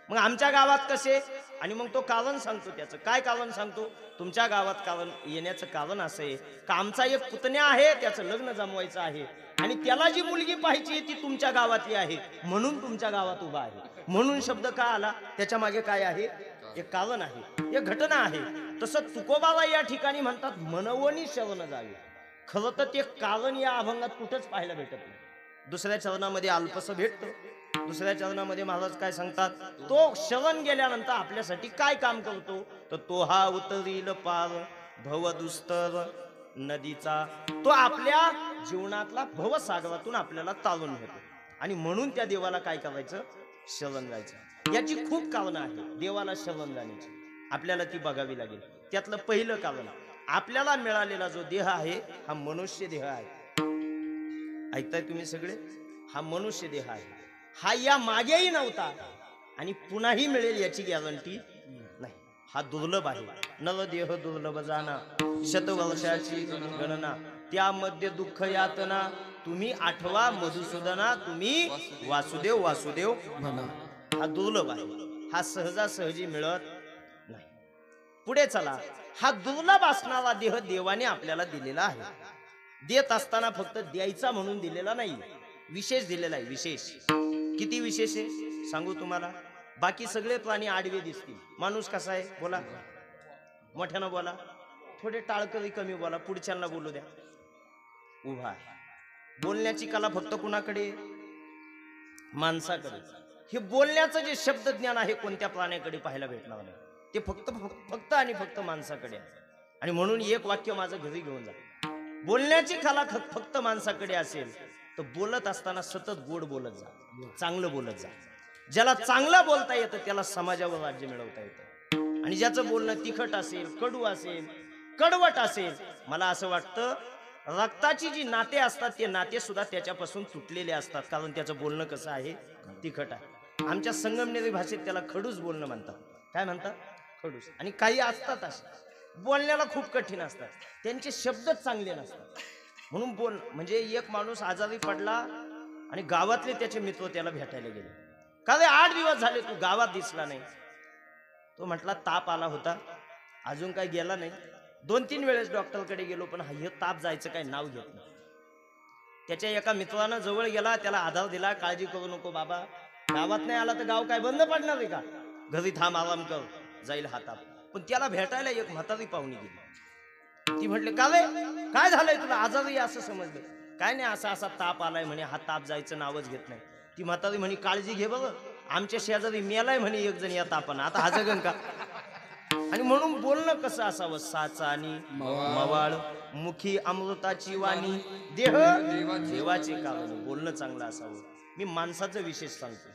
मग आमच्या गावात कसे? आणि मग तो कारण सांगतो. त्याचं काय कारण सांगतो? तुमच्या गावात कारण येण्याचं कारण असं आहे का आमचा एक पुतण्या आहे, त्याचं लग्न जमवायचं आहे आणि त्याला जी मुलगी पाहिजे ती तुमच्या गावातली आहे, म्हणून तुमच्या गावात उभा आहे. म्हणून शब्द का आला? त्याच्या मागे काय आहे? एक कारण आहे, एक घटना आहे. तसं तुकोबाबा या ठिकाणी म्हणतात मनवोनी शरण जावे. खरं तर ते कारण या अभंगात कुठंच पाहायला भेटत नाही. दुसऱ्या चरणामध्ये अल्पसं भेटतं. दुसऱ्या चरणामध्ये महाराज काय सांगतात? तो शरण गेल्यानंतर आपल्यासाठी काय काम करतो तर तो हा उतरील पार भवदुस्तर नदीचा. तो आपल्या जीवनातला भवसागरातून आपल्याला तारून घेतो आणि म्हणून त्या देवाला काय करायचं? शरण जायचं. याची खूप कारणं आहेत देवाला शरण जाण्याची, आपल्याला ती बघावी लागेल. त्यातलं पहिलं कारण, आपल्याला मिळालेला जो देह आहे हा मनुष्य देह आहे. ऐकताय तुम्ही सगळे? हा मनुष्य देह आहे. हा या मागेही नव्हता आणि पुन्हाही मिळेल याची गॅरंटी नाही. हा दुर्लभ आहे. नवदेह दुर्लभ जाना शतवर्षाची गणना, त्यामध्ये दुःख यातना तुम्ही आठवा मधुसूदना, तुम्ही वासुदेव वासुदेव म्हणा. हा दुर्लभ आहे. हा सहजासहजी मिळत नाही. पुढे चला, हा दुर्लभ असणारा देह देवाने आपल्याला दिलेला आहे. देत असताना फक्त द्यायचा म्हणून दिलेला नाही, विशेष दिलेला आहे. विशेष किती विशेष आहे सांगू तुम्हाला. बाकी सगळे प्राणी आडवे दिसतील, माणूस कसा आहे बोला, मोठ्यानं बोला, थोडे टाळकरी कमी बोला, पुढच्यांना बोलू द्या. उभा आहे. बोलण्याची कला फक्त कुणाकडे, माणसाकडे. हे बोलण्याचं जे शब्द ज्ञान आहे कोणत्या प्राण्याकडे पाहायला भेटणार नाही, ते फक्त आणि फक्त माणसाकडे आहे. आणि म्हणून एक वाक्य माझं घरी घेऊन जा, बोलण्याची कला फक्त माणसाकडे असेल तर बोलत असताना सतत गोड बोलत जा, चांगलं बोलत जा. ज्याला चांगलं बोलता येतं त्याला समाजावर राज्य मिळवता येतं. आणि ज्याचं बोलणं तिखट असेल, कडू असेल, कडवट असेल, मला असं वाटतं रक्ताची जी नाते असतात ते नाते सुद्धा त्याच्यापासून तुटलेले असतात, कारण त्याचं बोलणं कसं आहे, तिखट आहे. आमच्या संगमनेरी भाषेत त्याला खडूस बोलणं म्हणतात. काय म्हणतात? खडूस. आणि काही असतात असे बोलण्याला खूप कठीण असतात, त्यांचे शब्दच चांगले नसतात. म्हणून बोल म्हणजे एक माणूस आजारी पडला आणि गावातले त्याचे मित्र त्याला भेटायला गेले. का रे 8 दिवस झाले तू गावात दिसला नाही? तो म्हटला ताप आला होता, अजून काही गेला नाही. 2-3 वेळेस डॉक्टरकडे गेलो पण हे ताप जायचं काही नाव घेत नाही. त्याच्या एका मित्रानं जवळ गेला, त्याला आधार दिला, काळजी करू नको बाबा, गावात नाही आला तर गाव काय बंद पडणार आहे का, घरी थांब, आराम कर, जाईल हा ताप. पण त्याला भेटायला एक म्हातारी पाहुणी गेली. ती म्हटले का रे काय झालंय तुला, आजारी असं समजलं? काय नाही, असा असा ताप आलाय म्हणे, हा ताप जायचं नावच घेत नाही. ती म्हातारी म्हणे काळजी घे बघ, आमच्या शेजारी मेलाय म्हणे एक जण या तापानं, आता हा जगन का? आणि म्हणून बोलणं कसं असावं, साचा आणि मवाळ, मुखी अमृताची वाणी, देह देवाचे कारण, बोलणं चांगलं असावं. मी माणसाचं विशेष सांगतो,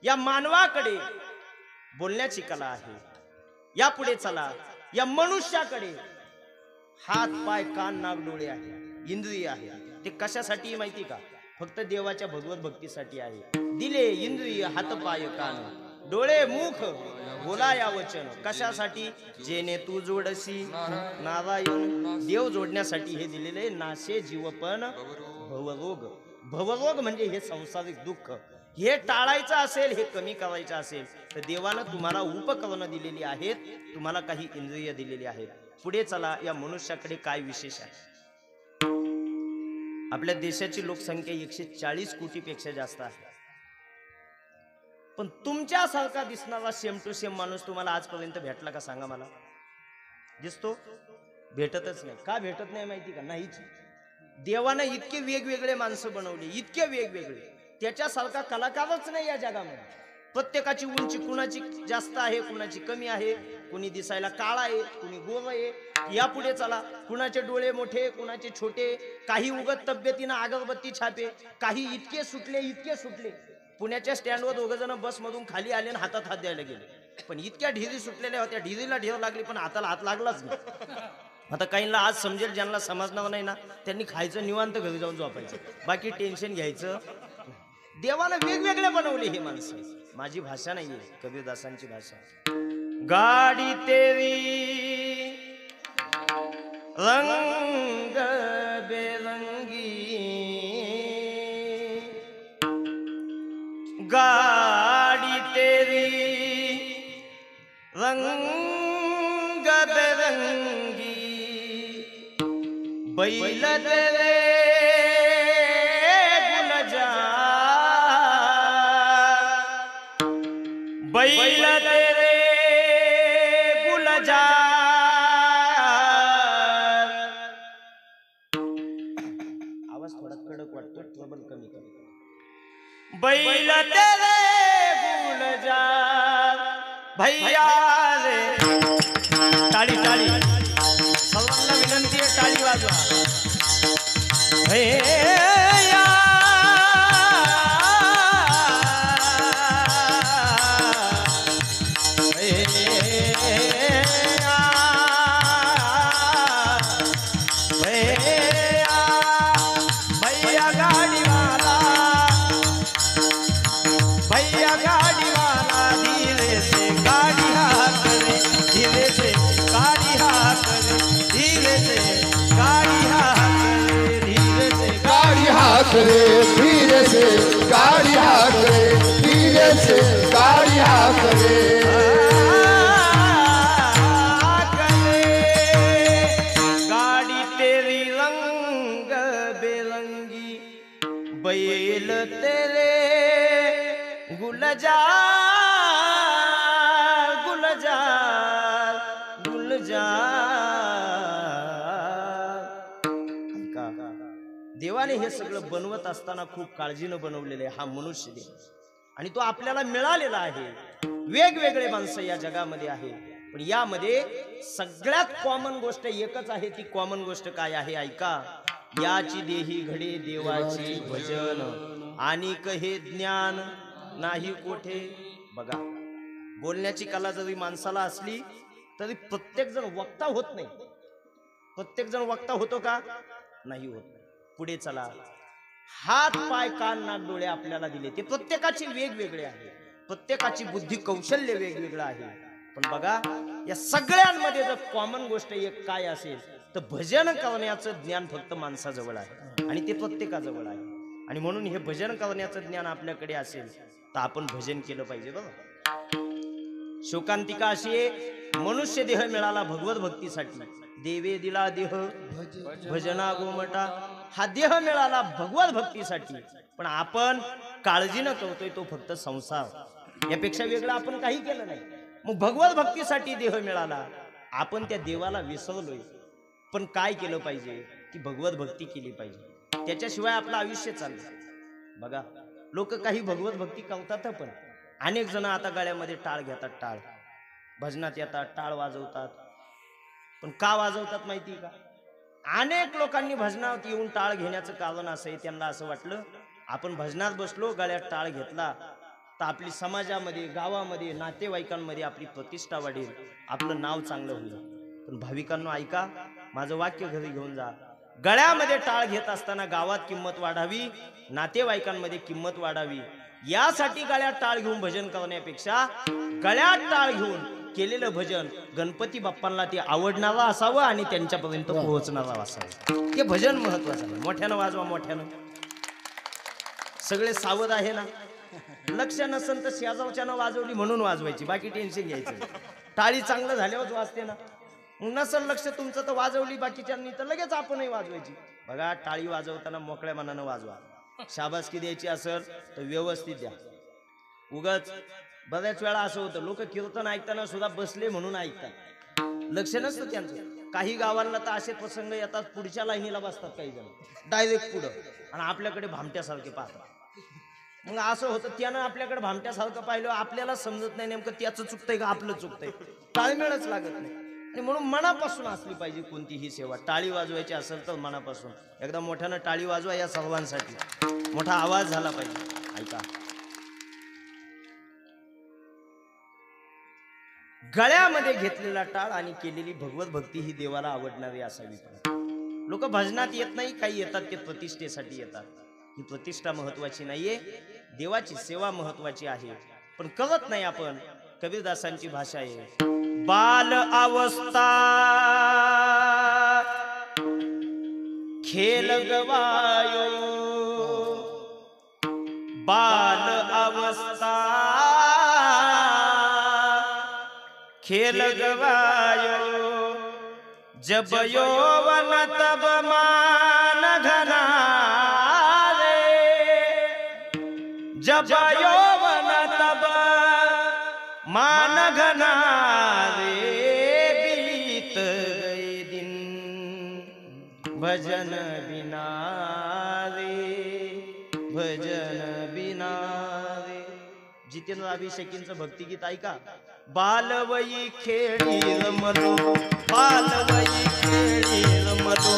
या मानवाकडे बोलण्याची कला आहे. या पुढे चला, या मनुष्याकडे हात पाय कान नाक डोळे आहे, इंद्रिय आहे. ते कशासाठी माहिती का? फक्त देवाच्या भगवत भक्तीसाठी आहे. दिले इंद्रिय, हात पाय कान डोळे मुख बोला या वचन, कशासाठी? जेने तू जोडसी नारायण, देव जोडण्यासाठी हे दिलेले. नाशे जीवपण भवरोग, भवरोग म्हणजे हे संसारिक दुःख, हे टाळायचं असेल, हे कमी करायचं असेल तर देवानं तुम्हाला उपकरणं दिलेली आहेत, तुम्हाला काही इंद्रिय दिलेली आहेत. पुढे चला, या मनुष्याकडे काय विशेष आहे? आपल्या देशाची लोकसंख्या 140 कोटीपेक्षा जास्त आहे. पण तुमच्यासारखा दिसणारा सेम टू सेम माणूस तुम्हाला आजपर्यंत भेटला का सांगा मला? दिसतो? भेटतच नाही. का भेटत नाही माहिती का? नाहीच. देवानं इतके वेगवेगळे माणसं बनवले, इतके वेगवेगळे, त्याच्यासारखा कलाकारच नाही या जगामध्ये. प्रत्येकाची उंची कुणाची जास्त आहे, कुणाची कमी आहे, कुणी दिसायला काळा आहे, कुणी गोर आहे. या पुढे चला, कुणाचे डोळे मोठे, कुणाचे छोटे, काही उगत तब्येतीनं अगरबत्ती छापे, काही इतके सुटले. पुण्याच्या स्टँडवर 2 जण बसमधून खाली आले आणि हातात हात द्यायला गेले, पण इतक्या ढिरी सुटलेल्या होत्या, ढिरीला ढेर लागली पण हाताला हात लागलाच नाही. आता काहींना आज समजेल, ज्यांना समजणार नाही ना त्यांनी खायचं निवांत घरी जाऊन झोपायचं, बाकी टेन्शन घ्यायचं. देवानं वेगवेगळे बनवले हे माणसं. माझी भाषा नाहीये, कबीरदासांची भाषा. गाडी तेरी रंग बेरंगी, गाड़ी तेरी रंग बेरंगी, बैल तेरे गुलजार, बैल तेरे गुलजार. आवाज थोडा कडक वाटतो, ट्रबल कमी कर. बैल तेरे गुलजार भैया रे. टाळी टाळी, सर्वांना विनंती आहे, टाळी वाजवा. भैया गाड़ी देवाने हे सगळं बनवत असताना खूप काळजीनं बनवलेलं आहे हा मनुष्य देह, आणि तो आपल्याला मिळालेला आहे. वेगवेगळे माणसं या जगामध्ये आहे, पण यामध्ये सगळ्यात कॉमन गोष्ट एकच आहे. ती कॉमन गोष्ट काय आहे ऐका. याची देही घडे देवाची भजन, आणि हे ज्ञान नाही कोठे. बघा, बोलण्याची कला जरी माणसाला असली तरी प्रत्येक जण वक्ता होत नाही. प्रत्येक जण वक्ता होतो का? नाही होत. पुढे चला. हात पाय कान नाक डोळे आपल्याला दिले, ते प्रत्येकाचे वेगवेगळे आहे. प्रत्येकाची बुद्धी कौशल्य वेगवेगळं आहे. पण बघा, या सगळ्यांमध्ये जर कॉमन गोष्ट एक काय असेल तर भजन करण्याचं ज्ञान फक्त माणसाजवळ आहे, आणि ते प्रत्येकाजवळ आहे. आणि म्हणून हे भजन करण्याचं ज्ञान आपल्याकडे असेल तर आपण भजन केलं पाहिजे. बघा, शोकांतिका अशी आहे. मनुष्य देह मिळाला भगवत भक्तीसाठी, देवे दिला देह भजना गोमटा. हा देह मिळाला भगवत भक्तीसाठी, पण आपण काळजीनं करतोय तो फक्त संसार. यापेक्षा वेगळं आपण काही केलं नाही. मग भगवत भक्तीसाठी देह मिळाला, आपण त्या देवाला विसरलोय. पण काय केलं पाहिजे की भगवत भक्ती केली पाहिजे, त्याच्याशिवाय आपलं आयुष्य चाललं. बघा, लोक काही भगवत भक्ती करतात, पण अनेक जण आता गळ्यामध्ये टाळ घेतात. टाळ भजनात येतात, टाळ वाजवतात. पण का वाजवतात माहिती का? अनेक लोकांनी भजनात येऊन टाळ घेण्याचं कारण असं आहे, त्यांना असं वाटलं आपण भजनात बसलो, गळ्यात टाळ घेतला तर आपली समाजामध्ये, गावामध्ये, नातेवाईकांमध्ये आपली प्रतिष्ठा वाढेल, आपलं नाव चांगलं होईल. पण भाविकांनो ऐका, माझं वाक्य घरी घेऊन जा. गळ्यामध्ये टाळ घेत असताना गावात किंमत वाढावी, नातेवाईकांमध्ये किंमत वाढावी, यासाठी गळ्यात टाळ घेऊन भजन करण्यापेक्षा गळ्यात टाळ घेऊन केलेलं भजन गणपती बाप्पांना ते आवडणारं असावं आणि त्यांच्यापर्यंत पोहोचणारं असावं. हे भजन महत्वाचं आहे. मोठ्यानं वाजवा, मोठ्यानं. सगळे सावध आहे ना? लक्ष नसेल तर शेजारच्यानं वाजवली म्हणून वाजवायची, बाकी टेन्शन घ्यायचं. टाळी चांगलं झाल्यावर वाजते ना. नसल लक्ष तुमचं तर वाजवली बाकीच्यांनी तर लगेच आपणही वाजवायची. बघा, टाळी वाजवताना मोकळ्या मनानं वाजवा. शाबासकी द्यायची असेल तर व्यवस्थित द्या. उगाच बऱ्याच वेळा असं होतं, लोक कीर्तन ऐकताना सुद्धा बसले म्हणून ऐकतात, लक्ष नसतं त्यांचं. काही गावांना तर असे प्रसंग येतात, पुढच्या लाईनीला बसतात काही जण डायरेक्ट पुढं, आणि आपल्याकडे भामट्यासारखे पाहतात. मग असं होतं, त्यानं आपल्याकडे भामट्यासारखं पाहिलं, आपल्याला समजत नाही नेमकं त्याचं चुकतंय का आपलं चुकतंय, ताळमेळच लागत नाही. आणि म्हणून मनापासून असली पाहिजे कोणतीही सेवा. टाळी वाजवायची असेल तर मनापासून एकदा मोठ्यानं टाळी वाजवा, या सर्वांसाठी मोठा आवाज झाला पाहिजे. ऐका, गळ्यामध्ये घेतलेला टाळ आणि केलेली भगवत भक्ती ही देवाला आवडणारी असावी. लोक भजनात येत नाही, काही येतात ते प्रतिष्ठेसाठी येतात. ही प्रतिष्ठा महत्वाची नाहीये, देवाची सेवा महत्वाची आहे, पण करत नाही आपण. कबीरदासांची भाषा आहे, बाल अवस्था खेल गवायो, बाल अवस्था खेल गवायो, जब यौवन तब मान घना रे, जब यौवन तब मान घना रे, बीत गए दिन भजन बिना रे, भजन बिना रे. जितेंद्र अभिषेकींचं भक्तिगीत ऐका. बालवयी खेळी रमलो, बालवयी खेळी रमलो,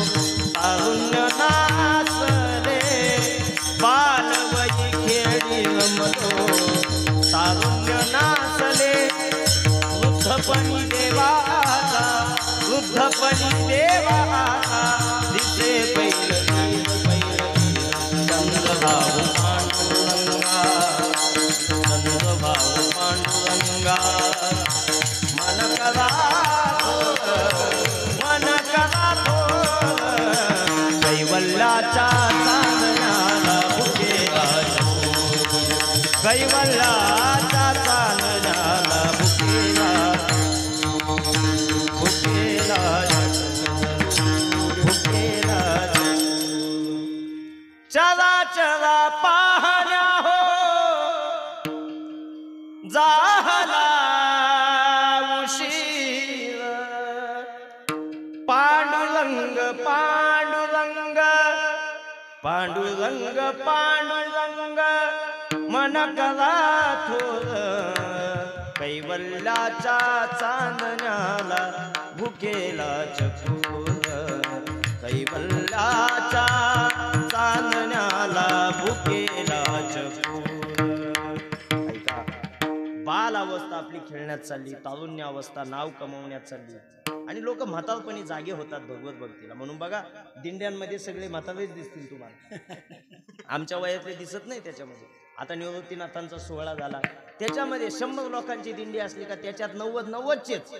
तारुण्य नासले, बालवयी खेळी रमलो, तारुण्य नासले, वृद्धपणी देवाचा, वृद्धपणी देवाचा, दिसे पैल चंद्रभाऊ पांडुरंगा, चंद्रभाऊ पांडुरंगा, मन करा कैवल्याच्या चांदण्याला भुकेला, कैवल्याच्या चांदण्याला भुकेला, भुकेला, भुकेला. चला चला पाहण्या हो झाला पांडुरंग पांडुरंग मन कला थोर कैवल्याच्या चांदण्याला भुकेला चकोर कैवल्याच्या चांदण्याला भुकेला चकोर. ऐका, बाल अवस्था आपली खेळण्यात चालली, तारुण्य अवस्था नाव कमवण्यात चालली आणि लोक म्हातारपणी जागे होतात भगवत भक्तीला. म्हणून बघा दिंड्यांमध्ये सगळे म्हातारेच दिसतील तुम्हाला. आमच्या वयातले दिसत नाही त्याच्यामध्ये. आता निवृत्तीनाथांचा सोहळा झाला, त्याच्यामध्ये 100 लोकांची दिंडी असली का त्याच्यात 90-90चेच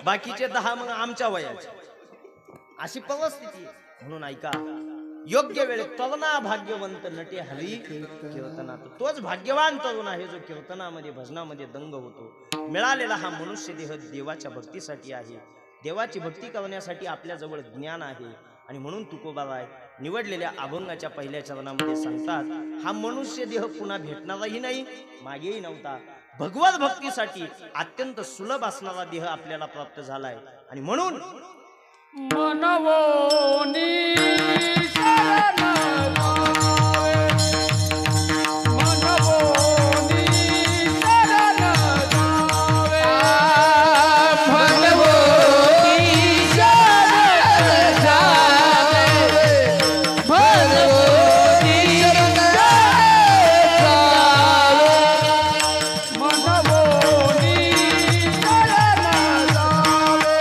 बाकीचे 10 मग आमच्या वयाचे. अशी परिस्थिती आहे. म्हणून ऐका, योग्य वेळेत तरुणा भाग्यवंत नटे हरी कीर्तनात. तोच भाग्यवान तरुण आहे जो कीर्तनामध्ये भजनामध्ये दंग होतो. मिळालेला हा मनुष्य देह देवाच्या भक्तीसाठी आहे. देवाची भक्ती करण्यासाठी आपल्याजवळ ज्ञान आहे. आणि म्हणून तुकोबाराय निवडलेल्या अभंगाच्या पहिल्या चरणामध्ये सांगतात, हा मनुष्य देह पुन्हा भेटणाराही नाही, मागेही नव्हता. भगवत भक्तीसाठी अत्यंत सुलभ असणारा देह आपल्याला प्राप्त झालाय. आणि म्हणून मनवोनी शरण जावे, मनवोनी शरण जावे, मनवोनी शरण जावे, मनवोनी शरण जावे, मनवोनी शरण जावे,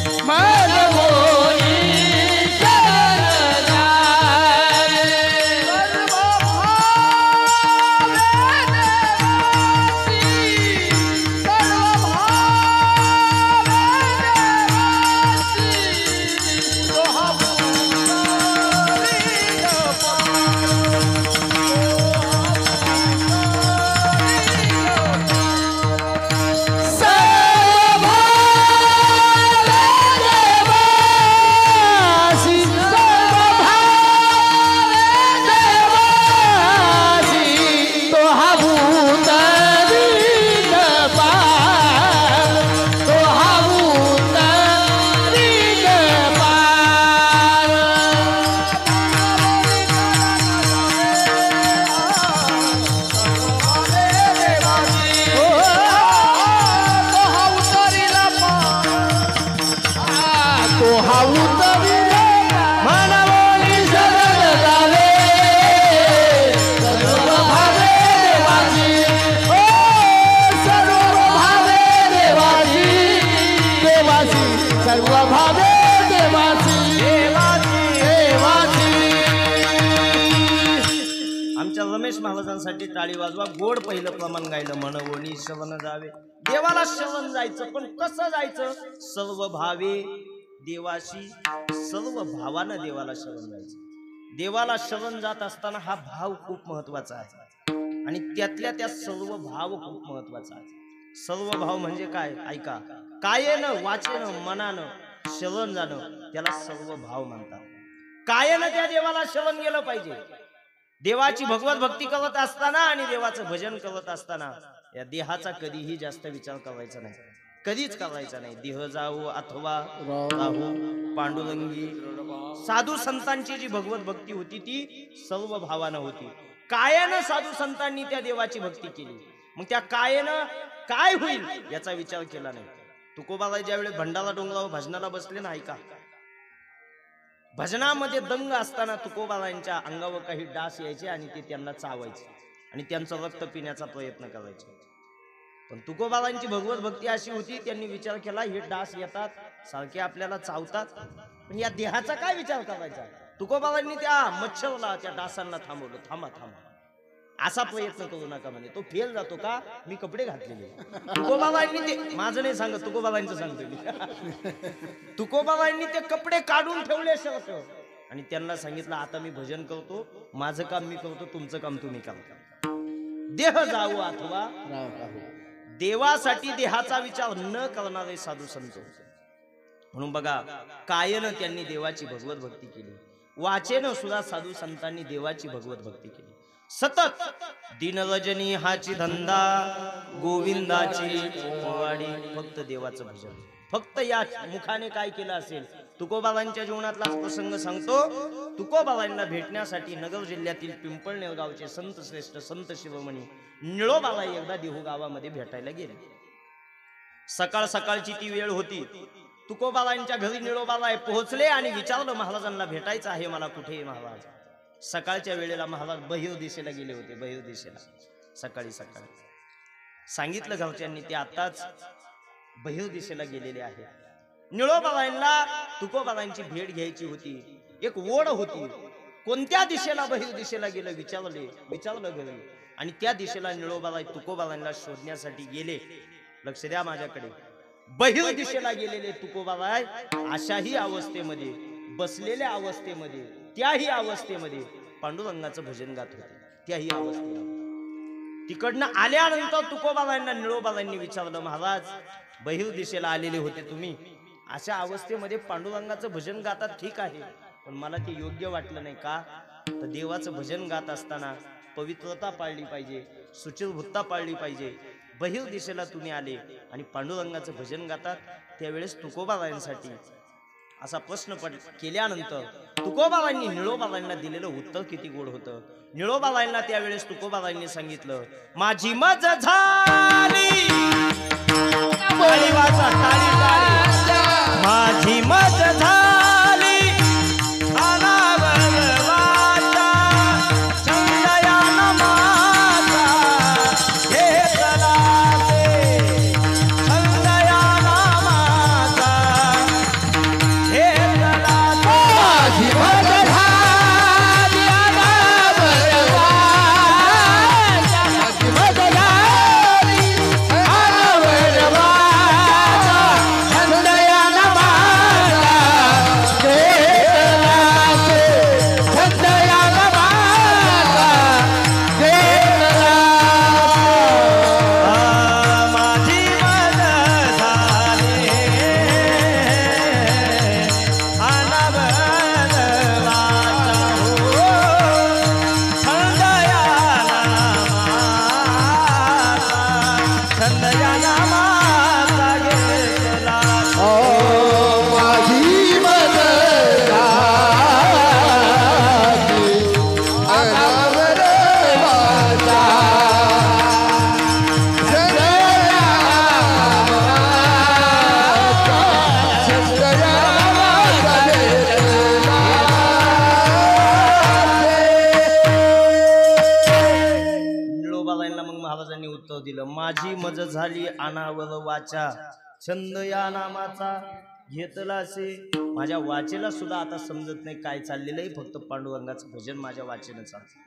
मनवोनी शरण रमेश महाराजांसाठी टाळी वाजवा. गोड पहिलं प्रमाण गायलं, म्हणवणी शवन जावे. देवाला शवन जायचं, पण कसं जायचं? सर्व भावे देवाशी, सर्व भावानं देवाला शवन जायचं. देवाला शवन जात असताना हा भाव खूप महत्वाचा आहे आणि त्यातल्या त्या सर्व भाव खूप महत्वाचा आहे. सर्व भाव म्हणजे काय? ऐका, कायेनं वाचेनं मनानं शवन जाणं त्याला सर्व भाव म्हणतात. कायेनं त्या देवाला शवन गेलं पाहिजे. देवाची भगवत भक्ती करत असताना आणि देवाचं भजन करत असताना या देहाचा कधीही जास्त विचार करायचा नाही, कधीच करायचा नाही. देह जाऊ अथवा राहू पांडुरंगी. साधू संतांची जी भगवत भक्ती होती ती सर्व भावानं होती. कायानं साधू संतांनी त्या देवाची भक्ती केली, मग त्या कायानं काय होईल याचा विचार केला नाही. तुकोबाला ज्यावेळेस भंडारा डोंगरावर भजनाला बसले ना, ऐका, भजनामध्ये दंग असताना तुकोबाबांच्या अंगावर काही डास यायचे आणि ते त्यांना चावायचे आणि त्यांचं रक्त पिण्याचा प्रयत्न करायचे. पण तुकोबाबांची भगवत भक्ती अशी होती, त्यांनी विचार केला हे डास येतात सारखे आपल्याला चावतात, पण या देहाचा काय विचार करायचा? तुकोबाबांनी त्या मच्छरला, त्या डासांना थांबवलं. थांबा थांबा, असा प्रयत्न करू नका म्हणे, तो फेल जातो का? मी कपडे घातलेले. तुकोबाबांनी ते, माझं नाही सांगत, तुकोबाबांचं सांगतो मी. तुकोबाबांनी ते कपडे काढून ठेवले शर्ट आणि त्यांना सांगितलं आता मी भजन करतो, माझं काम मी करतो, तुमचं काम तुम्ही करा. देह जाऊ अथवा देवासाठी देहाचा विचार न करणारे साधू संत. म्हणून बघा, कायेनं त्यांनी देवाची भगवत भक्ती केली, वाचेनं सुद्धा साधू संतांनी देवाची भगवत भक्ती केली. सतत दिनरजनी हाची धंदा गोविंदाची वाडी. फक्त देवाचं भजन. फक्त या मुखाने काय केलं असेल. तुकोबाबांच्या जीवनातला प्रसंग सांगतो. तुकोबाबांना भेटण्यासाठी नगर जिल्ह्यातील पिंपळनेर गावचे संत श्रेष्ठ संत शिरोमणी निळोबाबा एकदा देहू गावामध्ये भेटायला गेले. सकाळ सकाळची ती वेळ होती. तुकोबाबांच्या घरी निळोबाबा पोहोचले आणि विचारलं महाराजांना भेटायचं आहे मला. कुठे महाराज? सकाळच्या वेळेला महाराज बहिर दिशेला गेले होते. बहिर दिशेला सकाळी सकाळी सांगितलं घरच्यांनी ते आताच बहिर दिशेला गेलेले आहे. निळोबाबांना तुकोबाबांची भेट घ्यायची होती. एक ओढ होती. कोणत्या दिशेला बहिर दिशेला गेलं विचारलं घरी. आणि त्या दिशेला निळोबाबा तुकोबाबांना शोधण्यासाठी गेले. लक्ष द्या माझ्याकडे. बहिर दिशेला गेलेले तुकोबाबा अशाही अवस्थेमध्ये बसलेल्या अवस्थेमध्ये त्याही अवस्थेमध्ये पांडुरंगाचं भजन गात होते. त्याही अवस्थेमध्ये तिकडनं आल्यानंतर तुकोबाबांना निळोबाबांनी विचारलं महाराज बहिर दिशेला आलेले होते तुम्ही. अशा अवस्थेमध्ये पांडुरंगाचं भजन गातात ठीक आहे पण मला ते योग्य वाटलं नाही. का तर देवाचं भजन गात असताना पवित्रता पाळली पाहिजे. शुचिर्भूतता पाळली पाहिजे. बहिर दिशेला तुम्ही आले आणि पांडुरंगाचं भजन गातात. त्यावेळेस तुकोबाबांसाठी असा प्रश्न केल्यानंतर तुकोबाबांनी निळोबाबांना दिलेलं उत्तर किती गोड होतं. निळोबाबांना त्यावेळेस तुकोबाबांनी सांगितलं माझी मज झाली माझी मज झाली माझी मज झाली अनावर वाचा छंद या नामाचा घेतला से. माझ्या वाचेला सुद्धा आता समजत नाही काय चाललेलं आहे. फक्त पांडुरंगाचं भजन माझ्या वाचेनं चालतं.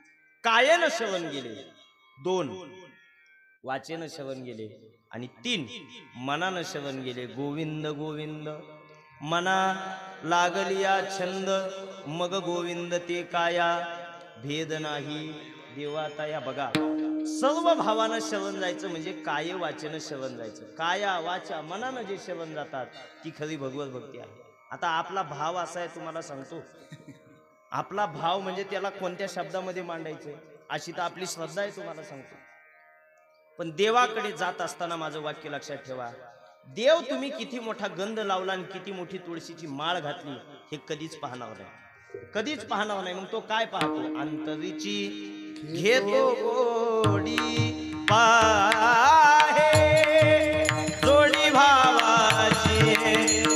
कायेनं श्रवण गेले 2 वाचेनं श्रवण गेले आणि 3 मनानं श्रवण गेले. गोविंद गोविंद मना लागलिया छंद मग गोविंद ते काया भेद नाही देवाता. या बघा सर्व भावानं श्रवण जायचं म्हणजे काय वाचन श्रवण जायचं. काया वाचा मनानं जे श्रवण जातात ती खरी भगवत भक्ती आहे. आता आपला भाव असा आहे तुम्हाला सांगतो. आपला भाव म्हणजे त्याला कोणत्या शब्दामध्ये मांडायचे अशी तर आपली श्रद्धा आहे तुम्हाला सांगतो. पण देवाकडे जात असताना माझं वाक्य लक्षात ठेवा. देव तुम्ही किती मोठा गंध लावला आणि किती मोठी तुळशीची माळ घातली हे कधीच पाहणार नाही. कधीच पाहणार नाही. मग तो काय पाहतो अंतरीची घेतो गोडी पाहे जोडी भावाची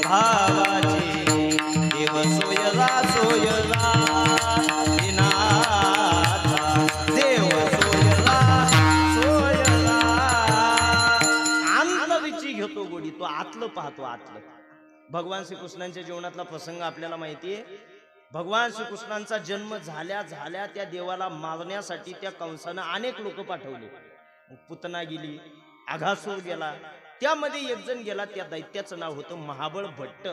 भावाची देव सोयला सोयला देव सोयला सोयला अंतरीची घेतो गोडी. तो आतलं पाहतो आतलं. भगवान श्रीकृष्णांच्या जीवनातला प्रसंग आपल्याला माहिती आहे. भगवान श्रीकृष्णांचा जन्म झाल्या झाल्या त्या देवाला मारण्यासाठी त्या कंसानं अनेक लोक पाठवले. पुतना गेली, आघासूर गेला, त्यामध्ये एक जण गेला. त्या दैत्याचं नाव होतं महाबळ भट्ट.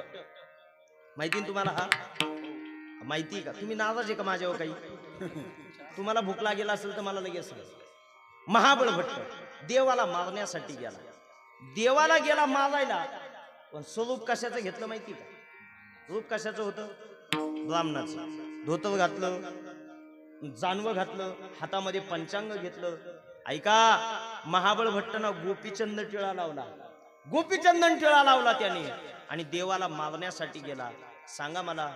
माहिती ना तुम्हाला? हा माहिती का? तुम्ही नाराज आहे का माझ्यावर काही? तुम्हाला भूक लागेल असेल तर मला लगेच सांगा. महाबळ भट्ट देवाला मारण्यासाठी गेला. देवाला गेला मारायला पण स्वरूप कशाचं घेतलं माहिती का? रूप कशाचं होतं? ब्राह्मणाचं. धोतर घातलं, जानवं घातलं, हातामध्ये पंचांग घेतलं. ऐका, महाबळ भट्टना गोपीचंद टिळा लावला, गोपीचंदन टिळा लावला त्याने आणि देवाला मारण्यासाठी गेला. सांगा मला,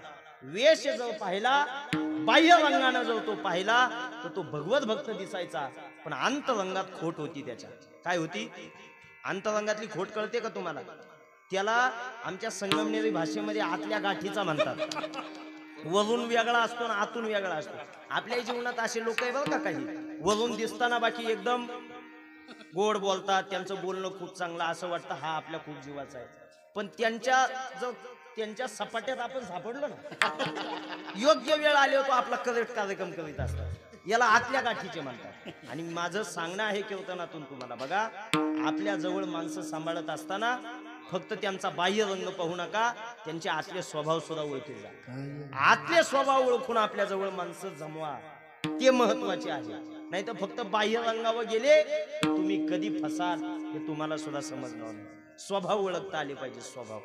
वेश जो पाहिला, बाह्य रंगानं जो तो पाहिला तर तो भगवत भक्त दिसायचा, पण अंतरंगात खोट होती त्याच्या. काय होती अंतरंगातली खोट कळते का तुम्हाला? त्याला आमच्या संगमनेरी भाषेमध्ये आतल्या गाठीचा म्हणतात. वरून वेगळा असतो आणि आतून वेगळा असतो. आपल्या जीवनात असे लोक आहे बरं का, काही वरून दिसताना बाकी एकदम गोड बोलतात, त्यांचं बोलणं खूप चांगलं, असं वाटतं हा आपल्या खूप जीवाचा आहे, पण त्यांच्या सपाट्यात आपण सापडलो ना, योग्य वेळ आले होतो आपला करेक्ट कार्यक्रम करीत असतात. याला आतल्या गाठीचे म्हणतात. आणि माझं सांगणं आहे कीर्तनातून तुम्हाला, बघा, आपल्या जवळ माणसं सांभाळत असताना फक्त त्यांचा बाह्य रंग पाहू नका, त्यांचे आतले स्वभाव सुद्धा ओळखून जा. आतले स्वभाव ओळखून आपल्या जवळ माणसं जमवा, ते महत्वाचे आहे. नाही तर फक्त बाह्य रंगावर गेले तुम्ही कधी फसाल हे तुम्हाला सुद्धा समजणार नाही. स्वभाव ओळखता आले पाहिजे, स्वभाव.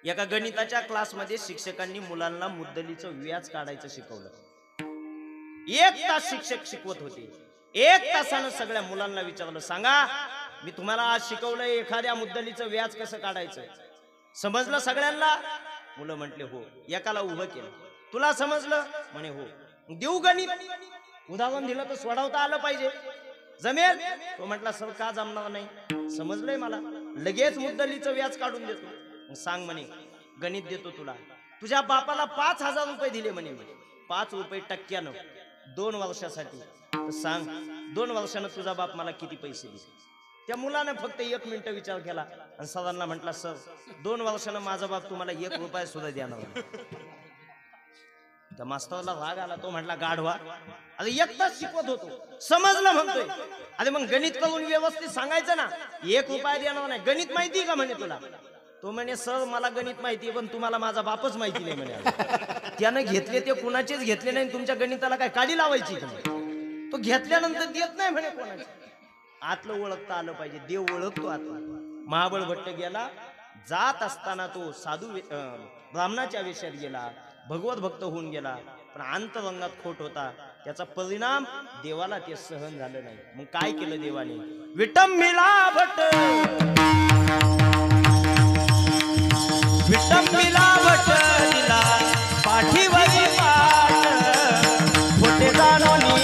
एका गणिताच्या क्लासमध्ये शिक्षकांनी मुलांना मुद्दलीचं व्याज काढायचं शिकवलं. 1 तास शिक्षक शिकवत होते. 1 तासानं सगळ्या मुलांना विचारलं, सांगा मी तुम्हाला आज शिकवलंय एखाद्या मुद्दलीचं व्याज कसं काढायचं, समजलं सगळ्यांना? मुलं म्हटले हो. एकाला उभं केलं, तुला समजलं? म्हणे हो. देऊ गणित, उदाहरण दिलं तर सोडवता आलं पाहिजे, जमेल? तो म्हटला सर का जमणार नाही, समजलंय मला, लगेच मुद्दलीचं व्याज काढून देतो. सांग म्हणे, गणित देतो तुला. तुझ्या बापाला 5,000 रुपये दिले म्हणे, 5 रुपये टक्क्यानं 2 वर्षासाठी. सांग 2 वर्षानं तुझा बाप मला किती पैसे दिले? त्या मुलाने फक्त 1 मिनिट विचार केला आणि सरांना म्हटला, सर 2 वर्षानं माझा बाप तुम्हाला 1 रुपया सुद्धा देणार. त्या मास्तरला राग आला. तो म्हटला, गाढवा, अरे 1 तास शिकवत होतो, समजलं म्हणतोय, अरे मग गणित करून व्यवस्थित सांगायचं ना, 1 रुपया देणार नाही. गणित माहिती का म्हणे तुला? तो म्हणे सर मला गणित माहिती, पण तुम्हाला माझा बापच माहिती नाही म्हणे. त्यानं घेतले ते कुणाचेच घेतले नाही, तुमच्या गणिताला काय काडी लावायची? तो घेतल्यानंतर देत नाही म्हणे कोणाचे. आतलं ओळखता आलं पाहिजे, देव ओळखतो आतलं. महाबळ भट्ट गेला, जात असताना तो साधू ब्राह्मणाच्या वेशात गेला, भगवत भक्त होऊन गेला, पण अंतरंगात खोट होता. त्याचा परिणाम देवाला ते सहन झालं नाही. मग काय केलं देवाने? विटंबिला भट, विटंबिला भट दिला पाठीवरी पाठ, खोटे जाणोनी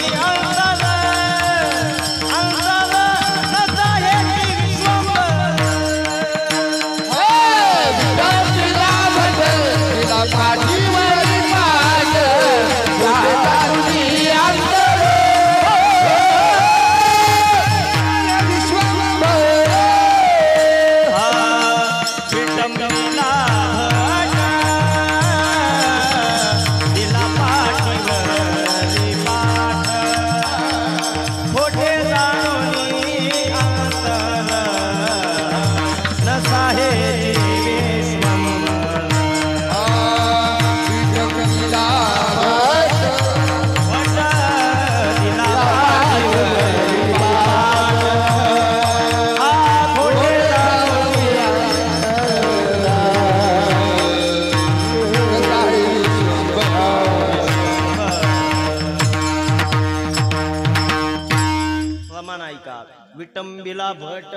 विटंबिला भट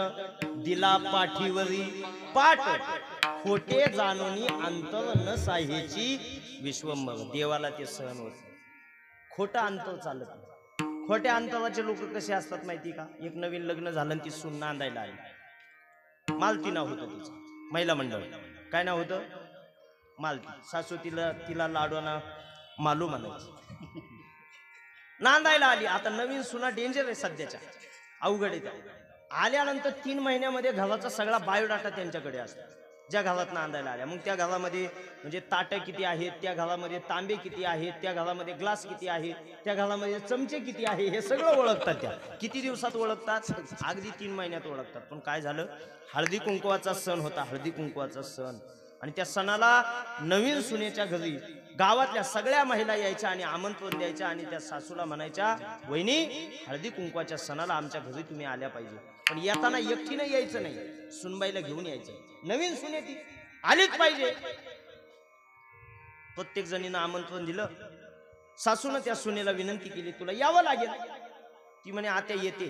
दिला पाठीवरी पाठ, खोटे जाणोनी अंतर न साहेची विश्वंभर. देवाला ते सहन होत, खोटं अंतर चालत नाही. खोट्या अंतराचे लोक कसे असतात माहिती का? एक नवीन लग्न झालं ती सून नांदायला आली, मालती नाव होतं तिचं, महिला मंडळ. काय नाव होतं? मालती. सासू तिला लाडवाना मालू म्हणायची. नांदायला आली. आता नवीन सुना डेंजर आहे सध्याच्या, अवघड आहे. आल्यानंतर 3 महिन्यामध्ये घराचा सगळा बायोडाटा त्यांच्याकडे असतो. ज्या घरात नांदायला आल्या, मग त्या घरामध्ये म्हणजे ताटं किती आहेत, त्या घरामध्ये तांबे किती आहेत, त्या घरामध्ये ग्लास किती आहेत, त्या घरामध्ये चमचे किती आहे, हे सगळं ओळखतात. त्या किती दिवसात ओळखतात? अगदी 3 महिन्यात ओळखतात. पण काय झालं, हळदी कुंकवाचा सण होता, हळदी कुंकवाचा सण. आणि त्या सणाला नवीन सुनेच्या घरी गावातल्या सगळ्या महिला यायच्या आणि आमंत्रण द्यायच्या आणि त्या सासूला म्हणायच्या, वहिनी हळदी कुंकवाच्या सणाला आमच्या घरी तुम्ही आल्या पाहिजे, पण येताना एकटीनं यायचं नाही, सुनबाईला घेऊन यायचं. नवीन सुने ती आलीच पाहिजे. प्रत्येक जणीनं आमंत्रण दिलं. सासून त्या सुनेला विनंती केली, तुला यावं लागेल. ती म्हणे आत्या येते,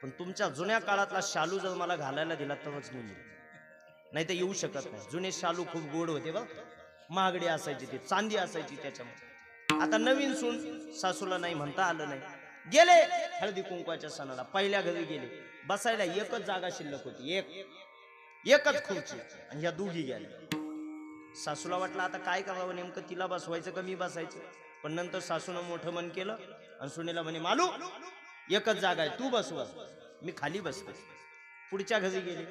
पण तुमच्या जुन्या काळातला शालू जर मला घालायला दिला तरच मी येईल, नाही तर येऊ शकत नाही. जुने शालू खूप गोड होते बघ, महागडे असायचे, ते चांदी असायची त्याच्यामध्ये. आता नवीन सून, सासूला नाही म्हणता आलं नाही. गेले हळदी कुंकवाच्या सणाला, पहिल्या घरी गेले. बसायला एकच जागा शिल्लक होती, एकच खुर्ची, आणि ह्या दोघी गेल्या. सासूला वाटलं आता काय करावं, नेमकं तिला बसवायचं का मी बसायचं. पण नंतर सासूनं मोठं मन केलं आणि सुनेला म्हणे, मालू एकच जागा आहे, तू बसवा, मी खाली बसते. पुढच्या घरी गेले,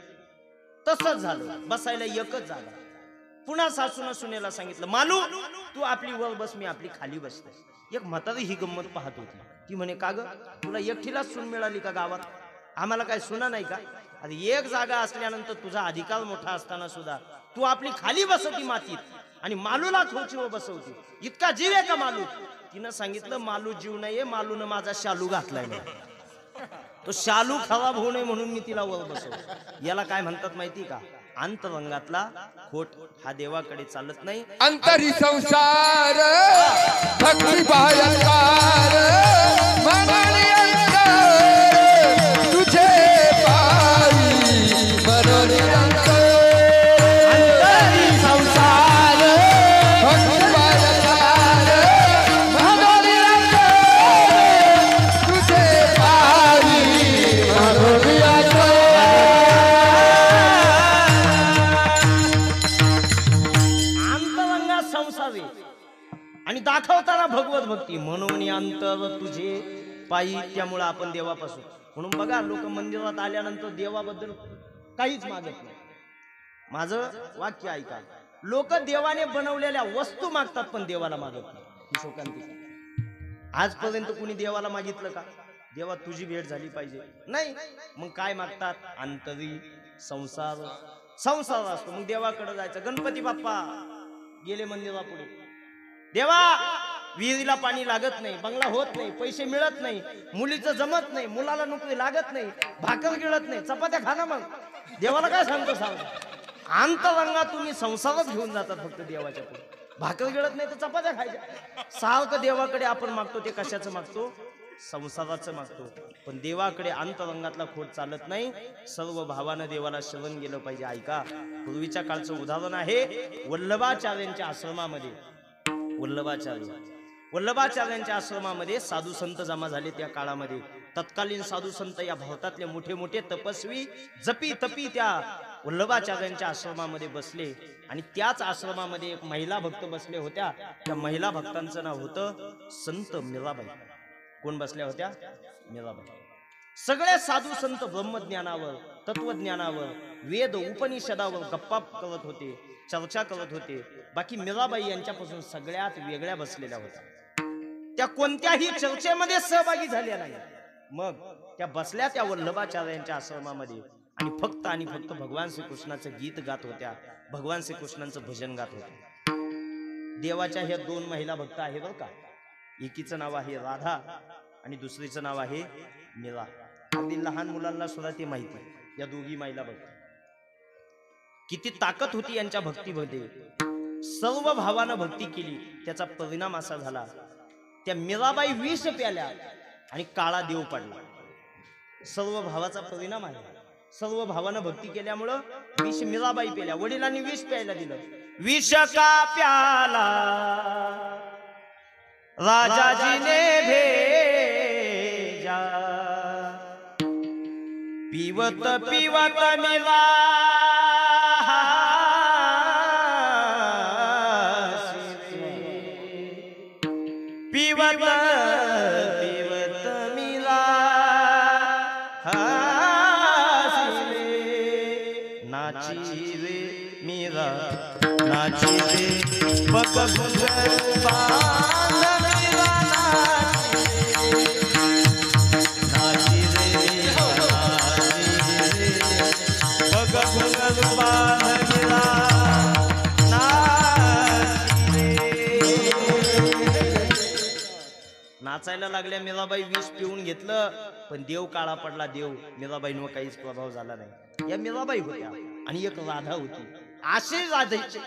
तसंच झालं, बसायला एकच जागा. पुन्हा सासूनं सुनेला सांगितलं, मालू तू आपली वर बस, मी आपली खाली बसते. एक म्हातारी ही गंमत पाहत होती. ती म्हणे, का ग तुला एकटीलाच सून मिळाली का गावात, आम्हाला काय सुना नाही का. अरे एक जागा असल्यानंतर तुझा अधिकार मोठा असताना सुद्धा तू आपली खाली बसवती मातीत आणि मालूला खुर्चीवर बसवती, इतका जीव आहे का मालू. तिनं सांगितलं, मालू जीव नाहीये, मालूनं माझा शालू घातलाय मला, तो शालू खराब होऊ नये म्हणून मी तिला वर बसवतो. याला काय म्हणतात माहिती का, अंतरंगातला खोट. हा देवाकडे चालत नाही. अंतरी संसार भक्ती भयंकर मनाने अंतर तुझे पायी मनाने अंतर. अंतरी संसार भक्ती भयंकर मनाने अंतर तुझे पायी मनाने अंतर. संसारी आणि दाखवताना भगवत भक्ती म्हणून अंतर तुझे पायी. त्यामुळे आपण देवापासून, म्हणून बघा लोक मंदिरात आल्यानंतर देवाबद्दल काहीच मागत नाही. माझं वाक्य ऐका, लोक देवाने बनवलेल्या वस्तू मागतात पण देवाला मागत नाही. ही शोकांतिका. आजपर्यंत कुणी देवाला मागितलं का, देवा तुझी भेट झाली पाहिजे, नाही. मग काय मागतात, अंतरी संसार. संसार असतो मग देवाकडे जायचं. गणपती बाप्पा गेले मंदिरापुढे, देवा विहिरीला पाणी लागत नाही, बंगला होत नाही, पैसे मिळत नाही, मुलीचं जमत नाही, मुलाला नोकरी लागत नाही, भाकर गिळत नाही, चपात्या खाना. मग देवाला काय सांगतो सांग. अंतरंगा तुम्ही संसारच घेऊन जातात फक्त देवाच्या पुढे. भाकर गिळत नाही तर चपात्या खायच्या. सारखं देवाकडे आपण मागतो, ते कशाचं मागतो, संसाराचं मागतो. पण देवाकडे अंतरंगातला खोट चालत नाही. सर्व भावानं देवाला शरण गेलं पाहिजे. ऐका, पूर्वीच्या काळचं उदाहरण आहे वल्लभाचार्यांच्या आश्रमामध्ये. वल्लभाचार्यांच्या आश्रमामध्ये साधू संत जमा झाले. त्या काळामध्ये तत्कालीन साधू संत या भारतातले मोठे मोठे तपस्वी जपी तपी त्या वल्लभाचार्यांच्या आश्रमामध्ये बसले. आणि त्याच आश्रमामध्ये एक महिला भक्त बसले होत्या. त्या महिला भक्तांचं नाव होतं संत मीराबाई. कोण बसल्या होत्या, मीराबाई. सगळे साधू संत ब्रह्मज्ञानावर, तत्वज्ञानावर, वेद उपनिषदावर गप्पा करत होते, चर्चा करत होते. बाकी मीराबाई यांच्यापासून सगळ्यात वेगळ्या बसलेल्या होत्या. त्या कोणत्याही चर्चेमध्ये सहभागी झाल्या नाही. मग त्या बसल्या त्या वल्लभाचार्यांच्या आश्रमामध्ये आणि फक्त भगवान श्रीकृष्णाचं गीत गात होत्या, भगवान श्रीकृष्णांचं भजन गात होत्या. देवाच्या ह्या दोन महिला भक्त आहे बरं का. एकीचं नाव आहे राधा आणि दुसरीचं नाव आहे मीरा. अगदी लहान मुलांना सुद्धा ते माहिती. या दोघी महिला भक्त, किती ताकद होती यांच्या भक्तीमध्ये. सर्व भावानं भक्ती केली. त्याचा परिणाम असा झाला, त्या मीराबाई विष प्याल्या आणि काळा देव पडला. सर्व भावाचा परिणाम आहे. सर्व भावानं भक्ती केल्यामुळं विष मीराबाई प्याल्या. वडिलांनी विष प्यायला दिलं. विष का प्याला राजाजीने भेजा, पिवत पिवत मिला पिवत पिवत मिला नाची रे मीरा नाची रे बग नाचायला लागल्या. मीराबाई विष पिऊन घेतलं पण देव काळा पडला. देव मीराबाईंवर काहीच प्रभाव झाला नाही. या मीराबाई होत्या आणि एक राधा होती. अशी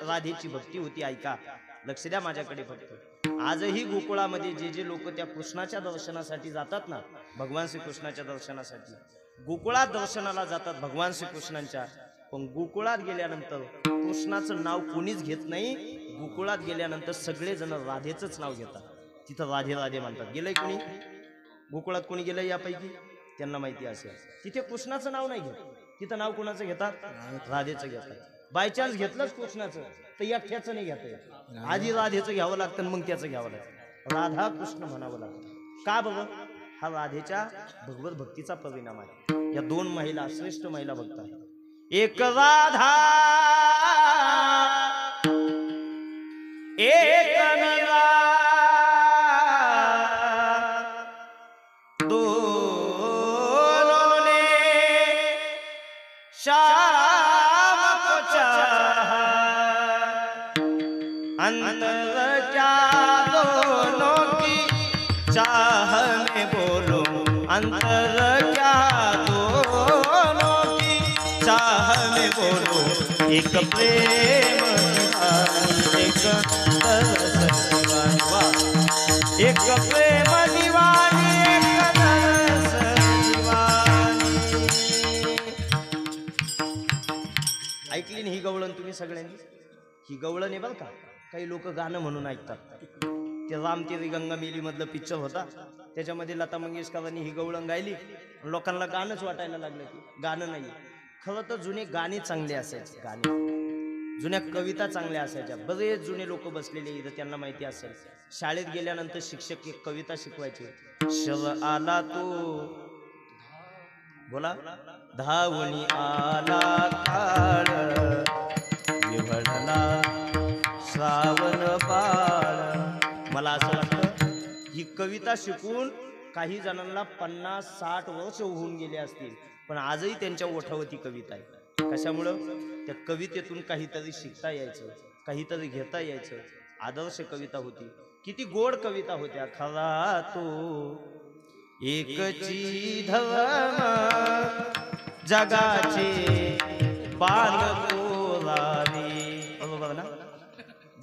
राधेची भक्ती होती. ऐका, लक्ष द्या माझ्याकडे फक्त. आजही गोकुळामध्ये जे जे लोक त्या कृष्णाच्या दर्शनासाठी जातात ना, भगवान श्रीकृष्णाच्या दर्शनासाठी गोकुळात दर्शनाला जातात भगवान श्रीकृष्णांच्या, पण गोकुळात गेल्यानंतर कृष्णाचं नाव कोणीच घेत नाही. गोकुळात गेल्यानंतर सगळेजण राधेचंच नाव घेतात. तिथं राधे राधे म्हणतात. गेलंय कोणी गोकुळात? कोणी गेलंय यापैकी? त्यांना माहिती असेल. तिथे कृष्णाचं नाव नाही घेत. तिथं नाव कोणाचं घेतात? राधेचं घेतात. बाय चान्स घेतलंच कृष्णाचं तर एकट्याचं नाही घेता येत. आधी राधेचं घ्यावं लागतं, मग त्याचं घ्यावं लागतं. राधा कृष्ण म्हणावं लागतं. का बघ? हा राधेच्या भगवत भक्तीचा परिणाम आहे. या दोन महिला श्रेष्ठ महिला भक्त आहेत. एक राधा एक मीरा, दोनों ने शाम को चाहा, अंतर क्या दोनों की चाह में बोलो, अंतर क्या दोनों की चाह में बोलो. एक प्रेम एक तरस दीवानी, एक प्रेम दीवानी एक तरस दीवानी. ऐकली ना ही गवळण तुम्ही सगळ्यांनी? ही गवळण आहे बरं का. काही लोक गाणं म्हणून ऐकतात. ते राम तेरी गंगा मेली मधलं पिक्चर होता, त्याच्यामध्ये लता मंगेशकरांनी ही गवळण गायली. लोकांना गाणंच वाटायला लागलं की गाणं नाही. खरं तर जुने गाणे चांगले असायचे. गाणे जुन्या कविता चांगल्या असायच्या. बरेच जुने लोक बसलेले इथं, त्यांना माहिती असेल. शाळेत गेल्यानंतर शिक्षक एक कविता शिकवायचे. शव आला तो बोला, धावणी आला काळ, विव्हळला श्रावण बाळ. मला असं वाटतं ही कविता शिकून काही जणांना 50-60 वर्ष होऊन गेले असतील, पण आजही त्यांच्या ओठावती कविता आहे. कशामुळं? त्या कवितेतून काहीतरी शिकता यायचं, काहीतरी घेता यायचं. आदर्श कविता होती. किती गोड कविता होत्या. खरा तो एकची धर्म जगाचे बांध तोरावे. बरोबर ना?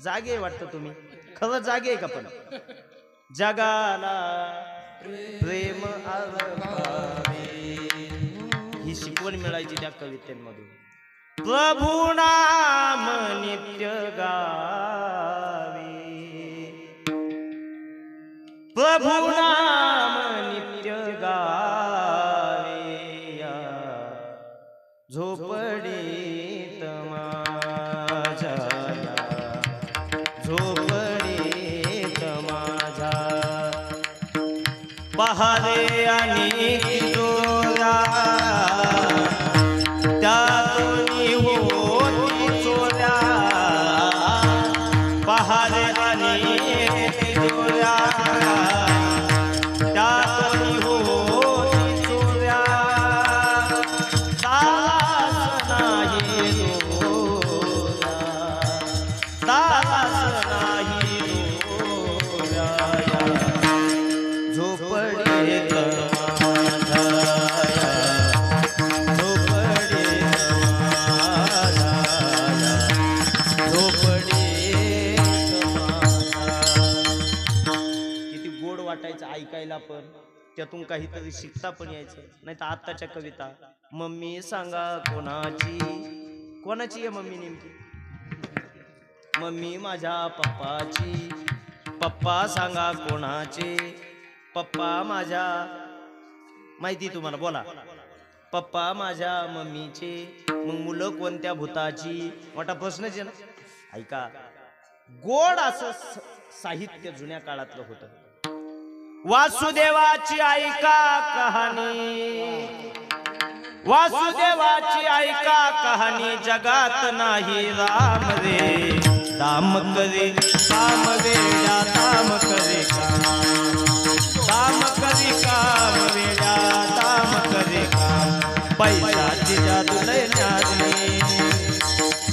जागे वाटतं तुम्ही? खरं जागे आहे का? पण जगाला प्रेम अर्पावे ही शिकवण मिळायची त्या कवितेमधून. प्रभू नाम नित्य गावे, प्रभू नाम नित्य गावे, या झोपडीत माझ्या, झोपडीत माझ्या पहारे आणि जोरा, त्यातून होती चोऱ्या. पहारे आणि जोऱ्या, त्यातून होती चोऱ्या. दास नाही दोरा, दास नाही दोरा, झोपडीत माझ्या, झोपडीत माझ्या, झोपडीत माझ्या. किती गोड वाटायचं ऐकायला, पण त्यातून काहीतरी शिकता पण यायचं. नाही तर आत्ताच्या कविता, मम्मी सांगा कोणाची, कोणाची आहे मम्मी नेमकी? मम्मी माझ्या पप्पाची, पप्पा सांगा कोणाचे? पप्पा माझ्या, माहिती तुम्हाला? बोला. पप्पा माझ्या मम्मीचे, मग मुलं कोणत्या भूताची? मोठा प्रश्नच आहे ना. ऐका, गोड असं साहित्य जुन्या काळातलं होतं. वासुदेवाची ऐका कहाणी, वासुदेवाची ऐका कहाणी. जगात नाही राम रे, दाम करे काम वेड्या, दाम करे काम, दाम करे काम वेड्या, दाम करे काम. पैशाची जादू लय न्यारी,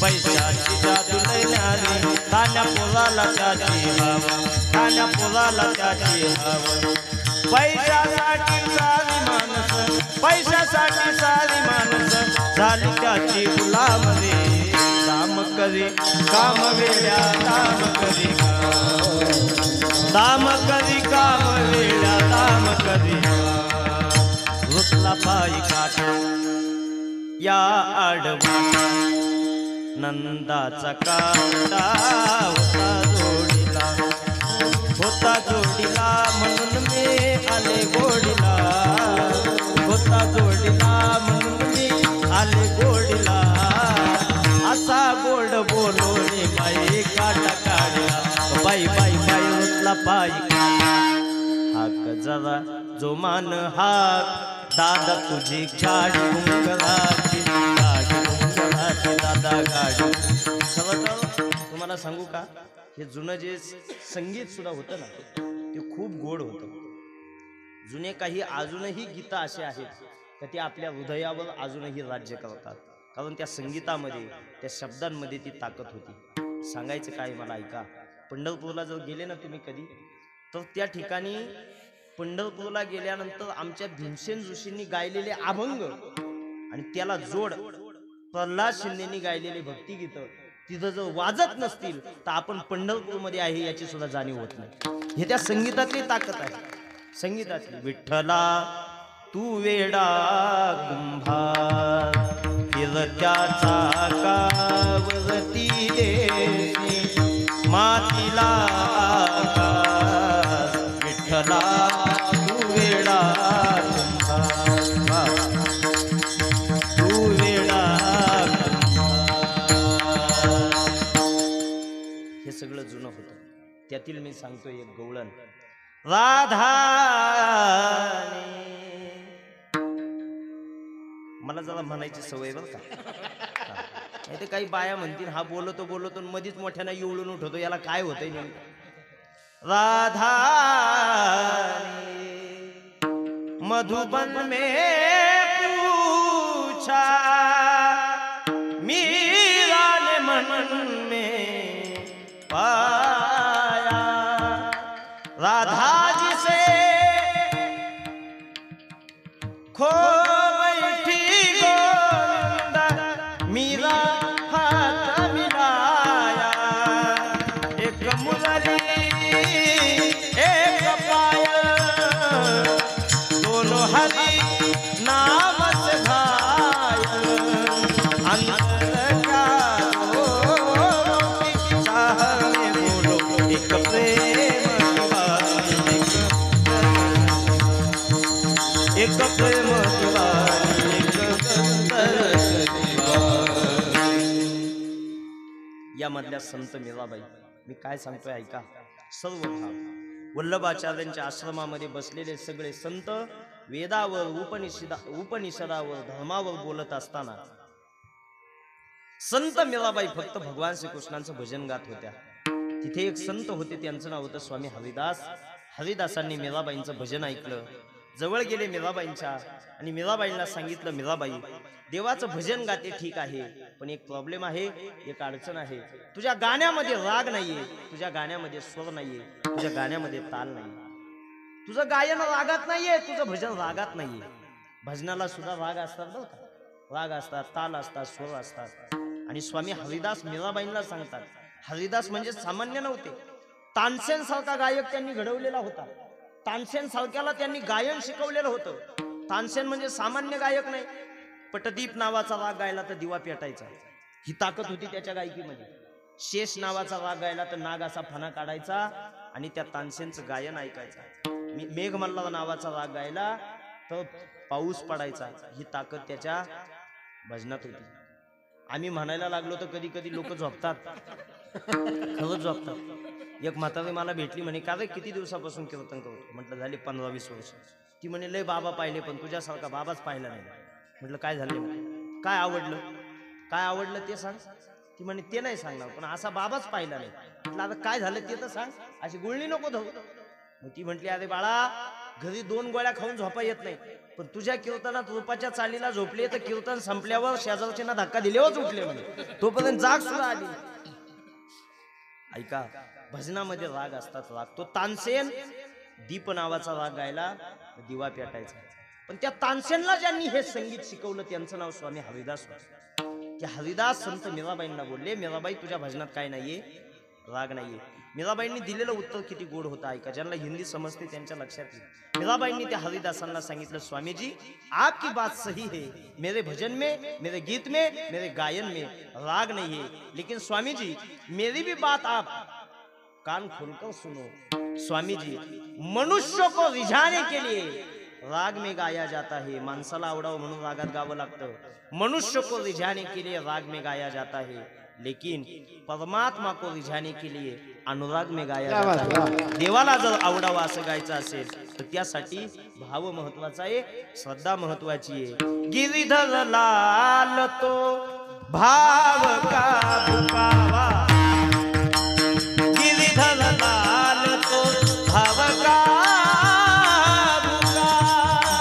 पैशाची जादू लय न्यारी. तान्या पोराला त्याची हवा, तान्या पोराला त्याची हवा. पैशासाठी सारी माणस, पैशासाठी सारी माणस झाली त्याची गुलाम रे. काम करे काम वेड्या, काम करे काम. या आडवा नंदाचा कांदा होता जोडीला म्हणून मी आले गोडीला, होता जोडीला म्हणून मी आले गोडीला, असा गोड बोलोने बाई काटा काढला, बाई बाई बाई उचला पायी हाक जरा जो मान हाक, दादा तुझी गाडी उंगराची, गाडी उंगराची दादा गाडी. तुम्हाला सांगू का, हे जुनं जे संगीत सुद्धा होतं ना ते खूप गोड होतं. जुने काही अजूनही गीतं असे आहेत तर ते आपल्या हृदयावर अजूनही राज्य करतात, कारण त्या संगीतामध्ये त्या शब्दांमध्ये ती ताकद होती. सांगायचं काय मला ऐका, पंढरपूरला जर गेले ना तुम्ही कधी, तर त्या ठिकाणी पंढरपूरला गेल्यानंतर आमच्या भीमसेन जोशींनी गायलेले अभंग आणि त्याला जोड प्रल्हाद शिंदेनी गायलेले भक्तिगीतं तिथं जर वाजत नसतील तर आपण पंढरपूरमध्ये आहे याची सुद्धा जाणीव होत नाही. हे त्या संगीतातली ताकद आहे, संगीतातली. विठ्ठला तू वेडा कुंभार फिरत्याचा कावरती देशी मातीला आकाश, विठ्ठला तू वेडा कुंभार, तू वेडा. हे सगळं जुनं होतं. त्यातील मी सांगतो एक गवळण. राधाने, मला जरा म्हणायची सवय बरं का, नाही ते काही बाया म्हणतील हा बोलतो बोलतो मधीच मोठ्यानं येऊळून उठवतो, याला काय होतंय नेमकं. राधाने मधुबन में पूछा, मीरा ने मन में पाया, राधा जी से खो बैठी गोविंदा, मीरा हाथ मिलाया, एक मुरली एक पायल, दोनों हरि नाम से घायल, अंतर का एक प्रेम या मधल्या संत मीराबाई. मी काय सांगतोय ऐका. सर्व भाव वल्लभाचार्यांच्या आश्रमामध्ये बसलेले सगळे संत वेदावर उपनिषदावर धर्मावर बोलत असताना संत मीराबाई फक्त भगवान श्रीकृष्णांचं भजन गात होत्या. तिथे एक संत होते, त्यांचं नाव होतं स्वामी हरिदास. हरिदासांनी मीराबाईंचं भजन ऐकलं, जवळ गेले मीराबाईंच्या आणि मीराबाईंना सांगितलं, मीराबाई देवाचं भजन गाते ठीक आहे, पण एक प्रॉब्लेम आहे, एक अडचण आहे. तुझ्या गाण्यामध्ये राग नाहीये, तुझ्या गाण्यामध्ये स्वर नाहीये, तुझ्या गाण्यामध्ये ताल नाहीये, तुझं गायन रागात नाहीये, तुझं भजन रागात नाहीये. भजनाला सुद्धा राग असतात बरं का, राग असतात, ताल असतात, स्वर असतात. आणि स्वामी हरिदास मीराबाईंना सांगतात, हरिदास म्हणजे सामान्य नव्हते. तानसेन सारखा गायक त्यांनी घडवलेला होता. तानसेन सारख्याला त्यांनी गायन शिकवलेलं होतं. तानसेन म्हणजे सामान्य गायक नाही. पटदीप नावाचा राग गायला तर दिवा पेटायचा, ही ताकद होती त्याच्या गायकीमध्ये. शेष नावाचा राग गायला तर नाग असा फणा काढायचा आणि त्या तानसेनचं गायन ऐकायचा. मेघमल्हार नावाचा राग गायला तर पाऊस पडायचा, ही ताकद त्याच्या भजनात होती. आम्ही म्हणायला लागलो तर कधी कधी लोक झोपतात, खरंच झोपतात. एक म्हातारी मला भेटली, म्हणे का रे किती दिवसापासून कीर्तन करतो? म्हटलं झाले 15-20 वर्ष. ती म्हणे लय बाबा पाहिले पण तुझ्यासारखा बाबाच पाहिला नाही. म्हटलं काय झालं, काय आवडलं, काय आवडलं ते सांग. ती म्हणे ते नाही सांगणार, पण असा बाबाच पाहिला नाही. म्हटलं आता काय झालं ते तर सांग, अशी गुळणी नको धावू. मग ती म्हटली, अरे बाळा घरी 2 गोळ्या खाऊन झोपा येत नाही, पण तुझ्या कीर्तनात रूपाच्या चालीला झोपले तर कीर्तन संपल्यावर शेजारच्यांना धक्का दिल्यावरच उठले म्हणे, तोपर्यंत जाग सुद्धा आली. ऐका, भजनामध्ये राग असतात. राग तो तानसेन दीप नावाचा राग गायला दिवा पेटायचा. पण त्या तानसेनला ज्यांनी हे संगीत शिकवलं त्यांचं नाव स्वामी हरिदास होतं. की हरिदास संत मीराबाईंना बोलले, मीराबाई तुझ्या भजनात काय नाहीये, राग नाहीये. मीराबाईंनी दिलेलं उत्तर किती गोड होतं ऐका. ज्यांना हिंदी समजते त्यांच्या लक्षात येईल. मीराबाईंनी त्या हरिदासांना सांगितलं, स्वामीजी आपकी बात सही है, मेरे भजन में, मेरे गीत में, मेरे गायन में राग नहीं है, लेकिन स्वामी जी मेरी भी बात आप कान खोलकर सुनो. स्वामी जी मनुष्य को रिझाने के लिए राग में गाया जाता है. माणसाला आवडावं म्हणून रागात गावं लागतं. मनुष्य को रिझाने के लिए राग में गाया जाता है, लेकिन परमात्मा को रिझाने के लिए अनुराग में गाया जाता है. देवाला जर आवडावं असं गायचं असेल तर त्यासाठी भाव महत्वाचा आहे, श्रद्धा महत्वाची आहे. गिरिधर लाल तो भाव का भुकावा, गिरिधर लाल तो भाव का भुका,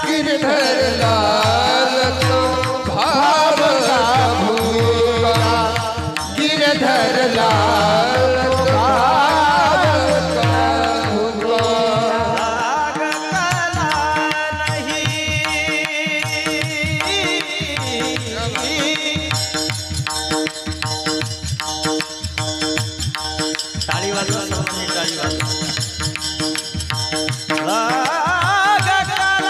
गिरधर लाल तो भाव का भूखा, गिरधर लाल तो भाव का भूखा. राग कला नहीं, टाळी वाजवा सर्वांनी, टाळी वाजवा. राग कला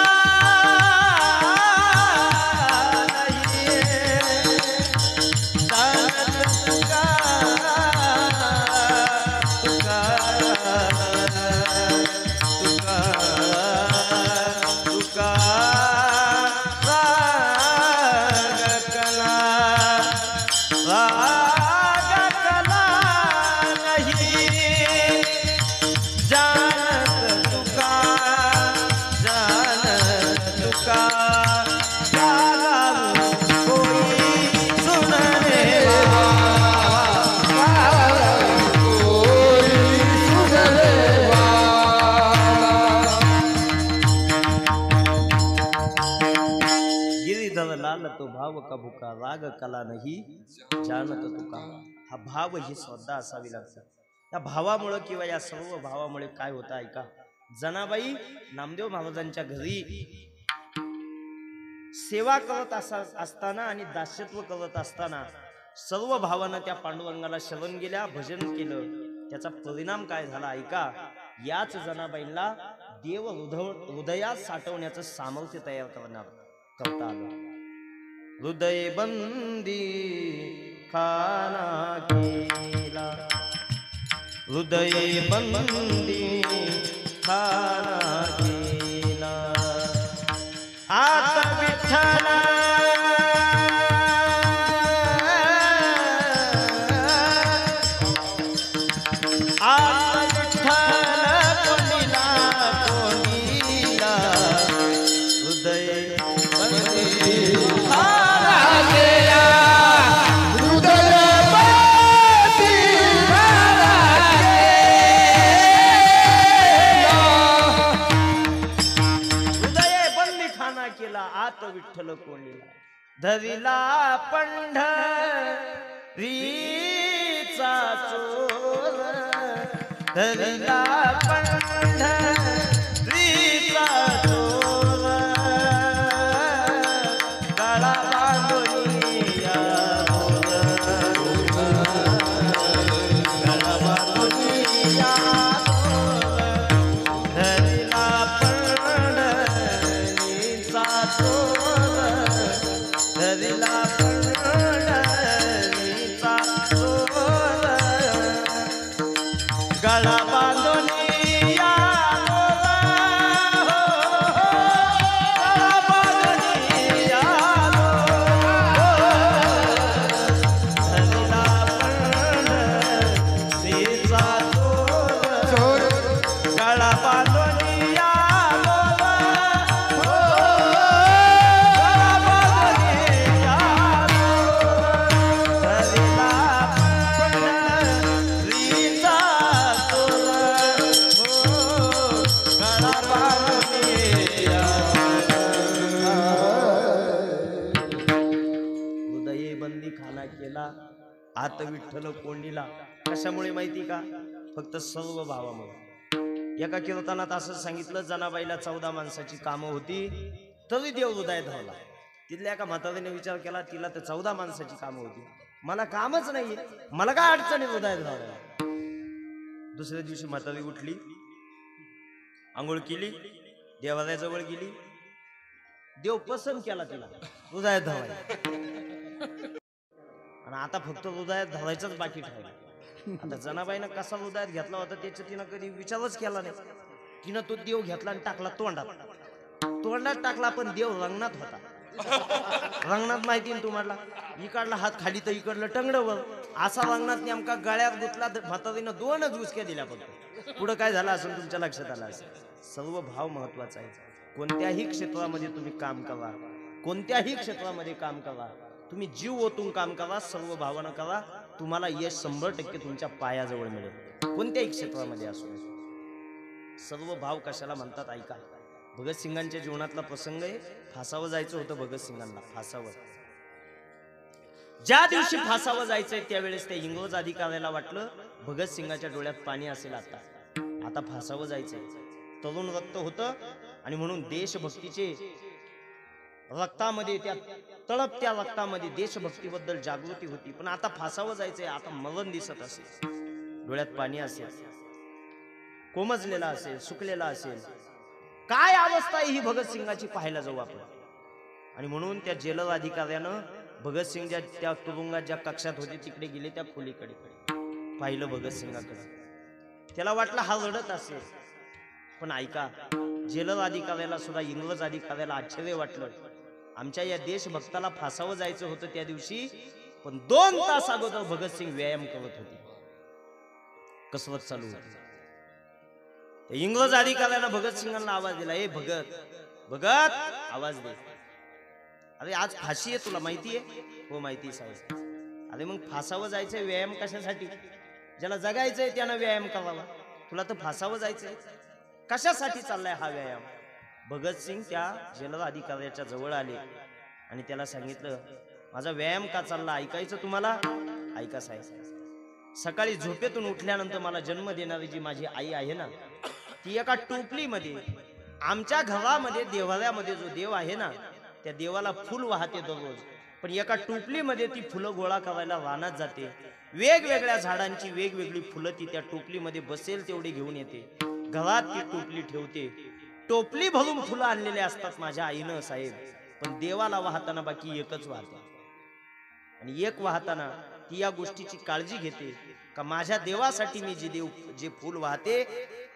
तो भाव का भुका, राग कला नाही जानत तुका. हा भाव ही श्रद्धा असावी लागते. या भावामुळे किंवा या सर्व भावामुळे काय होतं ऐका. जनाबाई नामदेव महाराजांच्या घरी सेवा करत असताना आणि दास्यत्व करत असताना सर्व भावानं त्या पांडुरंगाला शरण गेल्या, भजन केलं. त्याचा परिणाम काय झाला ऐका. याच जनाबाईंना देव हृदयात साठवण्याचं सामर्थ्य तयार करता आलं. हृदय बंदी खाना केला, हृदय बंदी खाना केला. आता विठ्ठला आता विठ्ठल कोणीला कोणीला हृदय बंदी विठ्ठल कोणीला. धरिला पंढरीचा चोर, धरिला पंढरीचा चोर, काळा बांधुनिया काळा बांधुनिया धरिला पंढरीचा चोर, धरिला पंढरीचा चोर, गळा बांधून या गळा बांधून या धरिला पंढरीचा चोर, गळा बांधून या आत विठ्ठल कोंडीला. कशामुळे माहिती का? फक्त सर्व भावामुळे. एका कीर्तनात असं सांगितलं, जनाबाईला 14 माणसाची कामं होती तरी देव हृदयात धावला. तिथल्या एका म्हातारीने विचार केला, तिला तर 14 माणसाची कामं होती, मला कामच नाहीये, मला काय अडचणी हृदयात धावला. दुसऱ्या दिवशी म्हातारी उठली, आंघोळ केली, देवालयाजवळ गेली, देव पसंत केला तिला हृदयात धरायला, आणि आता फक्त हृदयात धरायचंच बाकी ठेवला. आता जनाबाईनं कसा हृदयात घेतला होता त्याच्या तिनं कधी विचारच केला नाही. तिनं तो देव घेतला आणि टाकला तोंडात टाकला, पण देव रंगणात होता. रंगणात माहिती ना तुम्हाला, इकडला हात खाली तर इकडलं टंगडवर, असा रंगणात नेमका गळ्यात गुतला. म्हातारीनं 2च घुसक्या दिल्या. फक्त पुढं काय झालं असेल तुमच्या लक्षात आलं असेल. सर्व भाव महत्वाचा आहे. कोणत्याही क्षेत्रामध्ये तुम्ही काम करा, कोणत्याही क्षेत्रामध्ये काम करा, तुम्ही जीव ओतून काम करा, सर्व भावना करा, तुम्हाला यश 100% तुमच्या पायाजवळ मिळेल. कोणत्याही क्षेत्रामध्ये असो. सर्व भाव कशाला म्हणतात ऐका. भगतसिंगांच्या जीवनातला प्रसंग आहे. फासावर जायचं होतं भगतसिंगांना, फासावर. ज्या दिवशी फासावर जायचंय त्यावेळेस त्या इंग्रज अधिकाऱ्याला वाटलं भगतसिंगाच्या डोळ्यात पाणी असेल, आता फासावर जायचंय. तरुण रक्त होतं आणि म्हणून देशभक्तीचे रक्तामध्ये, त्या तळपत्या रक्तामध्ये देशभक्तीबद्दल जागृती होती. पण आता फासावर जायचंय, आता मरण दिसत असेल, डोळ्यात पाणी असेल, कोमजलेला असेल, सुकलेला असेल, काय अवस्था आहे ही भगतसिंगाची पाहायला जाऊ आपण. आणि म्हणून त्या जेलर अधिकाऱ्यानं भगतसिंग त्या तुरुंगात ज्या कक्षात होते तिकडे गेले, त्या खोलीकडे पाहिलं भगतसिंगाकडे. त्याला वाटलं हा रडत असेल. पण ऐका, जेलर अधिकाऱ्याला सुद्धा, इंग्रज अधिकाऱ्याला आश्चर्य वाटलं. आमच्या या देशभक्ताला फासावं जायचं होतं त्या दिवशी, पण 2 तास अगोदर भगतसिंग व्यायाम करत होते, कसरत चालू होती. इंग्रज अधिकाऱ्यानं भगतसिंगांना आवाज दिला, ए भगत आवाज दे. अरे आज फाशी आहे, तुला माहिती आहे? हो माहिती साहेब. अरे मग फासावं जायचंय, व्यायाम कशासाठी? ज्याला जगायचंय त्यानं व्यायाम करावा, तुला तर फासावं जायचंय, कशासाठी चाललाय हा व्यायाम? भगतसिंग त्या जेलर अधिकाऱ्याच्या जवळ आले आणि त्याला सांगितलं, माझा व्यायाम का चालला ऐकायचं तुम्हाला? ऐका साहेब, सकाळी झोपेतून उठल्यानंतर मला जन्म देणारी जी माझी आई आहे ना, ती एका टोपलीमध्ये, आमच्या घरामध्ये देवालयामध्ये जो देव आहे ना, त्या देवाला फुल वाहते दररोज. पण एका टोपलीमध्ये ती फुलं गोळा करायला रानात जाते. वेगवेगळ्या झाडांची वेगवेगळी फुलं ती त्या टोपलीमध्ये बसेल तेवढी घेऊन येते. घरात ती टोपली ठेवते. टोपली भरून फुलं आणलेले असतात माझ्या आईनं साहेब, पण देवाला वाहताना बाकी एकच वाहते. आणि एक वाहताना ती या गोष्टीची काळजी घेते का माझ्या देवासाठी मी जे फूल वाहते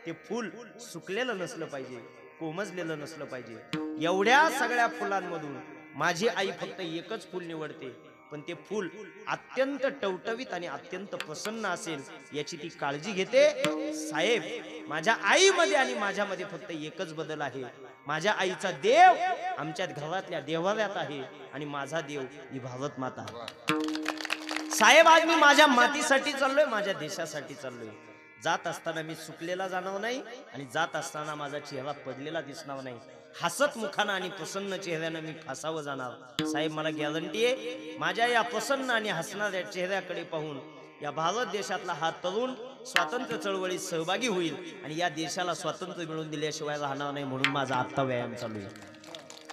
ते फूल सुकलेलं नसलं पाहिजे, कोमजलेलं नसलं पाहिजे. एवढ्या सगळ्या फुलांमधून माझी आई फक्त एकच फूल निवडते, पण ते फूल अत्यंत टवटवीत आणि अत्यंत प्रसन्न असेल याची ती काळजी घेते. साहेब, माझ्या आईमध्ये आणि माझ्यामध्ये फक्त एकच बदल आहे. माझ्या आईचा देव आमच्या घरातल्या देवालयात आहे आणि माझा देव ही भारत माता. साहेब, आज मी माझ्या मातीसाठी चाललोय, माझ्या देशासाठी चाललोय. जात असताना मी सुकलेला जाणार नाही आणि जात असताना माझा चेहरा पडलेला दिसणार नाही. हसत मुखानं आणि प्रसन्न चेहऱ्यानं मी फासावं जाणार. साहेब, मला गॅरंटी आहे, माझ्या या प्रसन्न आणि हसणाऱ्या चेहऱ्याकडे पाहून या भारत देशातला हा तरुण स्वातंत्र्य चळवळीत सहभागी होईल आणि या देशाला स्वातंत्र्य मिळवून दिल्याशिवाय राहणार नाही. म्हणून माझा आत्ता व्यायाम चालू आहे.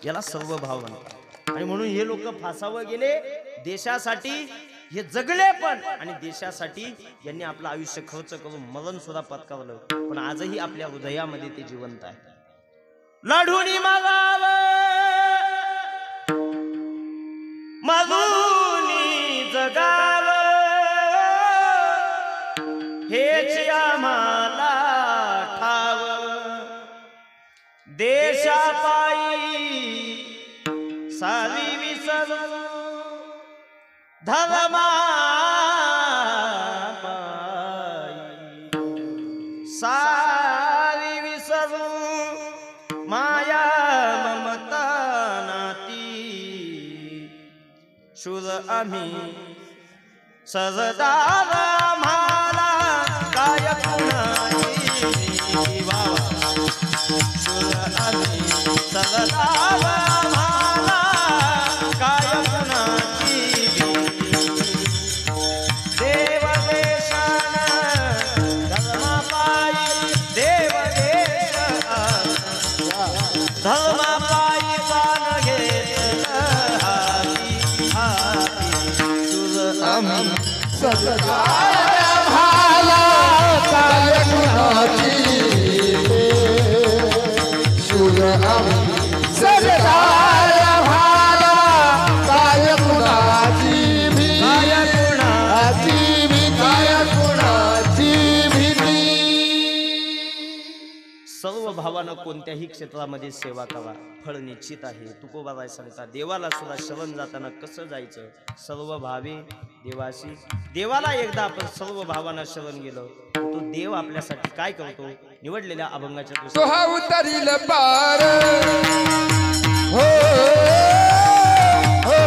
याला सर्व भाव म्हणतात. आणि म्हणून हे लोक फासावर गेले, देशासाठी हे जगले पण, आणि देशासाठी यांनी आपलं आयुष्य खर्च करून मरण सुद्धा पत्करलं. पण आजही आपल्या हृदयामध्ये ते जिवंत आहे. लढून मागाव मधुनी जगाव, हेच आम्हाला ठाव. देशापायी सारी विसरू, धर्मा सारी विसरू, माया ममता नाती. शूर आम्ही सरदार, आम्हाला काय कुणाची वावा. शूर आम्ही सरदार, आम्हाला काय कुणाची. देव देशान धर्मापायी, देव देश धर्मापायी प्राण घेतला हाती हाती. तुझ आम्ही सगळं सर्व भावानं कोणत्याही क्षेत्रामध्ये सेवा करा, फळ निश्चित आहे. तुकोबाबाई सांगता देवाला सुद्धा शरण जाताना कसं जायचं, सर्व भावे देवाशी. देवाला एकदा आपण सर्व भावानं शरण गेलो तो देव आपल्यासाठी काय करतो, निवडलेल्या अभंगाच्या तो हा उतरील पार हो हो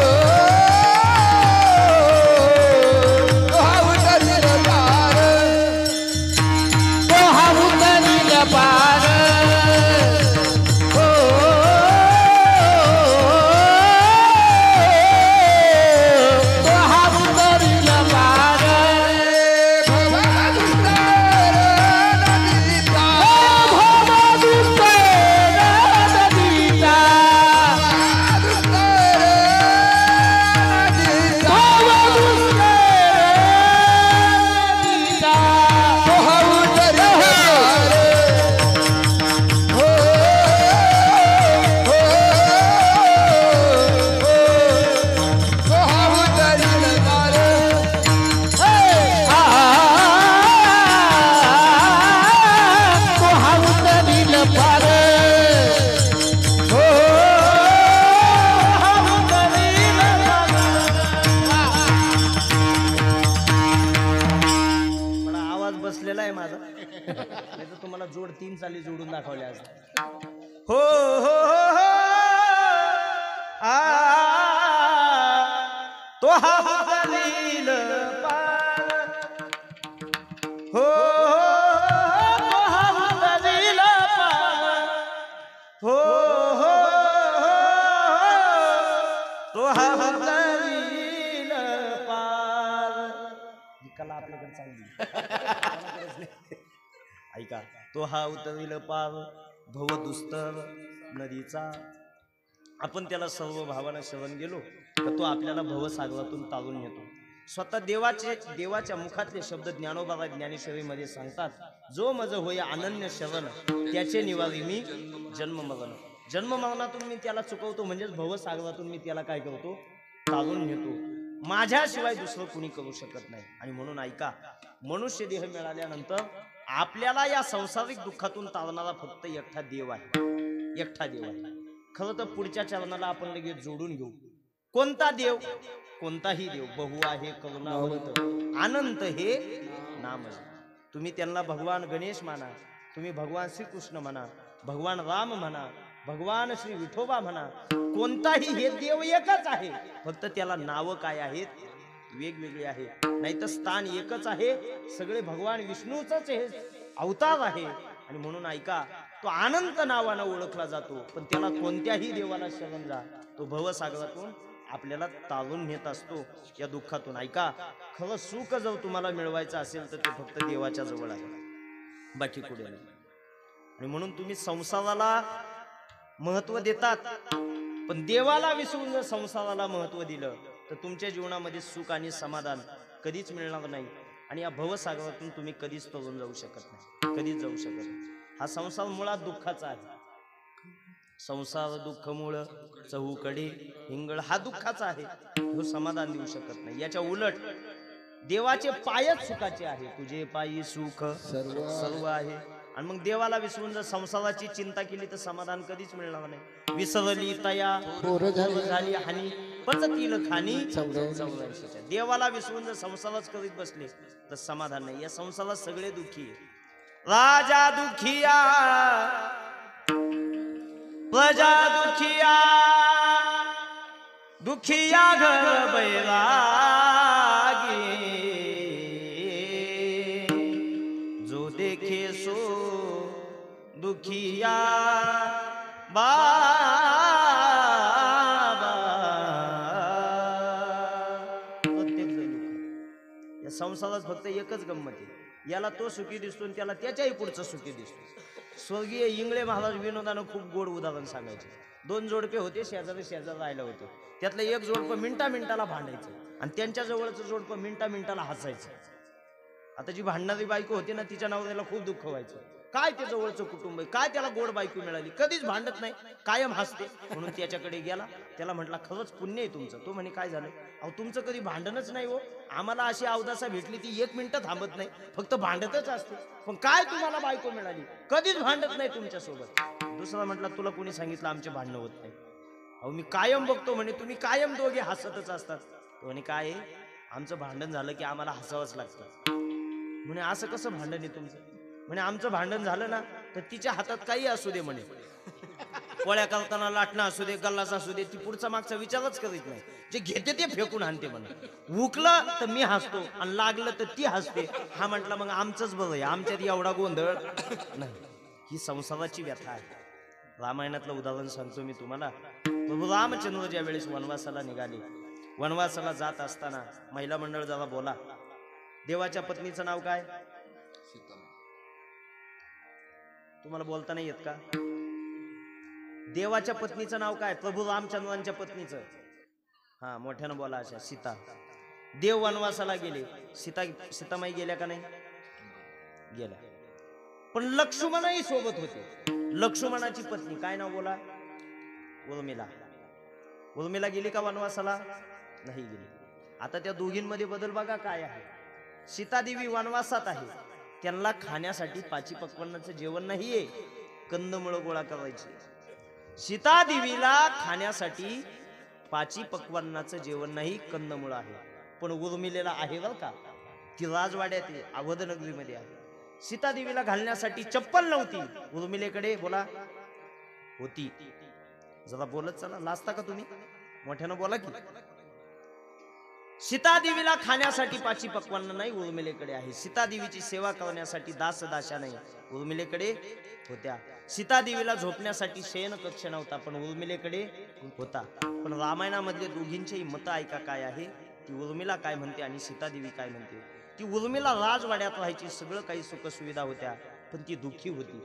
तो हा उतरील पार तो हा उतरील पार हो तो हा उतरील पार तुम्हाला जोड 3 चाली जोडून दाखवल्या असतात. हो हो हो आ तो हा उतरील पार हो तो हा उतरील पार हो हो तो हा उतरील पार. ही कला आपल्याकडे चांगली ऐका. तो हा उतरील पार भवदुस्तर नदीचा. आपण त्याला सर्व भावानं शरण गेलो तर तो आपल्याला भवसागरातून तारून नेतो. स्वतः देवाच्या मुखातले शब्द ज्ञानोबा ज्ञानेश्वरीमध्ये सांगतात, जो मज होय अनन्य शरण त्याचे निवारी मी जन्ममरण. जन्ममरणातून मी त्याला चुकवतो, म्हणजेच भवसागरातून मी त्याला काय करतो, तारून नेतो. माझ्याशिवाय दुसरं कुणी करू शकत नाही. आणि म्हणून ऐका, मनुष्य देह मिळाल्यानंतर आपल्याला या संसारिक दुःखातून तारणारा फक्त एकटा देव आहे, एकटा देव आहे. खरं तर पुढच्या चरणाला आपण लगेच जोडून घेऊ. कोणता देव? कोणताही देव. बहु आहे करुणावंत अनंत हे नाम. तुम्ही त्यांना भगवान गणेश माना, तुम्ही भगवान श्रीकृष्ण म्हणा, भगवान राम म्हणा, भगवान श्री विठोबा म्हणा, कोणताही हे देव एकच आहे. फक्त त्याला नावं काय आहेत, वेगवेगळे आहे. नाही तर स्थान एकच आहे. सगळे भगवान विष्णूचंच हे अवतार आहे. आणि म्हणून ऐका, तो अनंत नावानं ओळखला जातो. पण त्याला कोणत्याही देवाला शरण जा, तो भवसागरातून आपल्याला तारून नेत असतो या दुःखातून. ऐका, खरं सुख जर तुम्हाला मिळवायचं असेल तर ते फक्त देवाच्या जवळ आहे, बाकी कुठे नाही. आणि म्हणून तुम्ही संसाराला महत्व देतात, पण देवाला विसरून जर संसाराला महत्व दिलं तर तुमच्या जीवनामध्ये सुख आणि समाधान कधीच मिळणार नाही. आणि या भवसागरातून तुम्ही कधीच तरून जाऊ शकत नाही, कधीच जाऊ शकत नाही. हा संसार मुळात दुःखाचा आहे. संसार दुःख मूळ चहूकडे हिंगळ, हा दुःखाचा आहे, तो समाधान देऊ शकत नाही. याच्या उलट देवाचे पायच सुखाचे आहे. तुझे पायी सुख सर्व आहे. आणि मग देवाला विसरून जर संसाराची चिंता केली तर समाधान कधीच मिळणार नाही. विसरली तया झाली हानी पचतील खानी 84. देवाला विसरून जर संसारच करीत बसले तर समाधान नाही. या संसारात सगळे दुःखी आहे. राजा दुखिया, प्रजा दुखिया, दुखिया घर बैरागी, जो देखे सो दुखिया बाबा. प्रत्येक जण या संसारात फक्त एकच गंमत आहे, याला तो सुखी दिसतो आणि त्याला त्याच्याही पुढचं सुखी दिसतो. स्वर्गीय इंगळे महाराज विनोदानं खूप गोड उदाहरण सांगायचे. 2 जोडपे होते, शेजारी राहिले होते. त्यातलं एक जोडपं मिनिटाला भांडायचं आणि त्यांच्या जवळचं जोडपं मिनिटाला हसायचं. आता जी भांडणारी बायको होती ना, तिच्या नवऱ्याला खूप दुःख व्हायचं. काय ते जवळचं कुटुंब आहे, काय त्याला गोड बायको मिळाली, कधीच भांडत नाही, कायम हसते. म्हणून त्याच्याकडे गेला, त्याला म्हटला खरंच पुण्य आहे तुमचं. तो म्हणे काय झालं? अहो तुमचं कधी भांडणच नाही हो, आम्हाला अशी अवदासा भेटली ती 1 मिनिटं थांबत नाही, फक्त भांडतच असते. पण काय तुम्हाला बायको मिळाली, कधीच भांडत नाही तुमच्यासोबत. दुसरा म्हटला तुला कोणी सांगितलं आमचे भांडणं होत नाही? अहो मी कायम बघतो म्हणे तुम्ही कायम दोघे हसतच असतात. तो म्हणे काय आहे, आमचं भांडण झालं की आम्हाला हसावंच लागतं. म्हणे असं कसं भांडण आहे तुमचं? म्हणे आमचं भांडण झालं ना तर तिच्या हातात काही असू दे म्हणे, पोळ्या करताना लाटणं असू दे, गल्लास असू दे, ती पुढचा मागचा विचारच करीत नाही, जे घेते ते फेकून आणते म्हणे. उकलं तर मी हसतो आणि लागलं तर ती हसते. हा म्हटला मग आमचंच बरं आहे, आमच्यात एवढा गोंधळ नाही. ही संसाराची व्यथा आहे. रामायणातलं उदाहरण सांगतो मी तुम्हाला. प्रभू रामचंद्र ज्या वेळेस वनवासाला निघाले, वनवासाला जात असताना महिला मंडळ जरा बोला, देवाच्या पत्नीचं नाव काय? तुम्हाला बोलता नाही येत का? देवाच्या पत्नीचं नाव काय? प्रभू रामचंद्रांच्या पत्नीचं. हा मोठ्यानं बोला. अशा सीता. देव वनवासाला गेले, सीतामाई गेल्या का नाही? गेल्या. पण लक्ष्मणही सोबत होते. लक्ष्मणाची पत्नी काय नाव बोला? उर्मिला. उर्मिला गेली का वनवासाला? नाही गेली. आता त्या दोघींमध्ये बदल बघा काय आहे. सीतादेवी वनवासात आहे, त्यांना खाण्यासाठी 5 पक्वान्नाचं जेवण नाहीये, कंदमुळं गोळा करायची. सीतादेवीला खाण्यासाठी 5 पक्वान्नाचं जेवण नाही, कंदमुळं आहे. पण उर्मिलेला आहे बरं का, ती राजवाड्यात आहे, अवधनगरीमध्ये आहे. सीतादेवीला घालण्यासाठी चप्पल नव्हती, उर्मिलेकडे बोला होती. जरा बोलत चला, लाजता का तुम्ही? मोठ्यानं बोला की. सीतादेवीला खाण्यासाठी 5 पक्वान्न नाही, उर्मिलेकडे आहे. सीतादेवीची सेवा करण्यासाठी दासदाशा नाही, उर्मिलेकडे होत्या. सीतादेवीला झोपण्यासाठी शयन कक्ष नव्हता, पण उर्मिलेकडे होता. पण रामायणामधले दोघींचेही मत ऐका काय आहे. ती उर्मिला काय म्हणते आणि सीतादेवी काय म्हणते. ती उर्मिला राजवाड्यात राहायची, सगळं काही सुख सुविधा होत्या, पण ती दुःखी होती.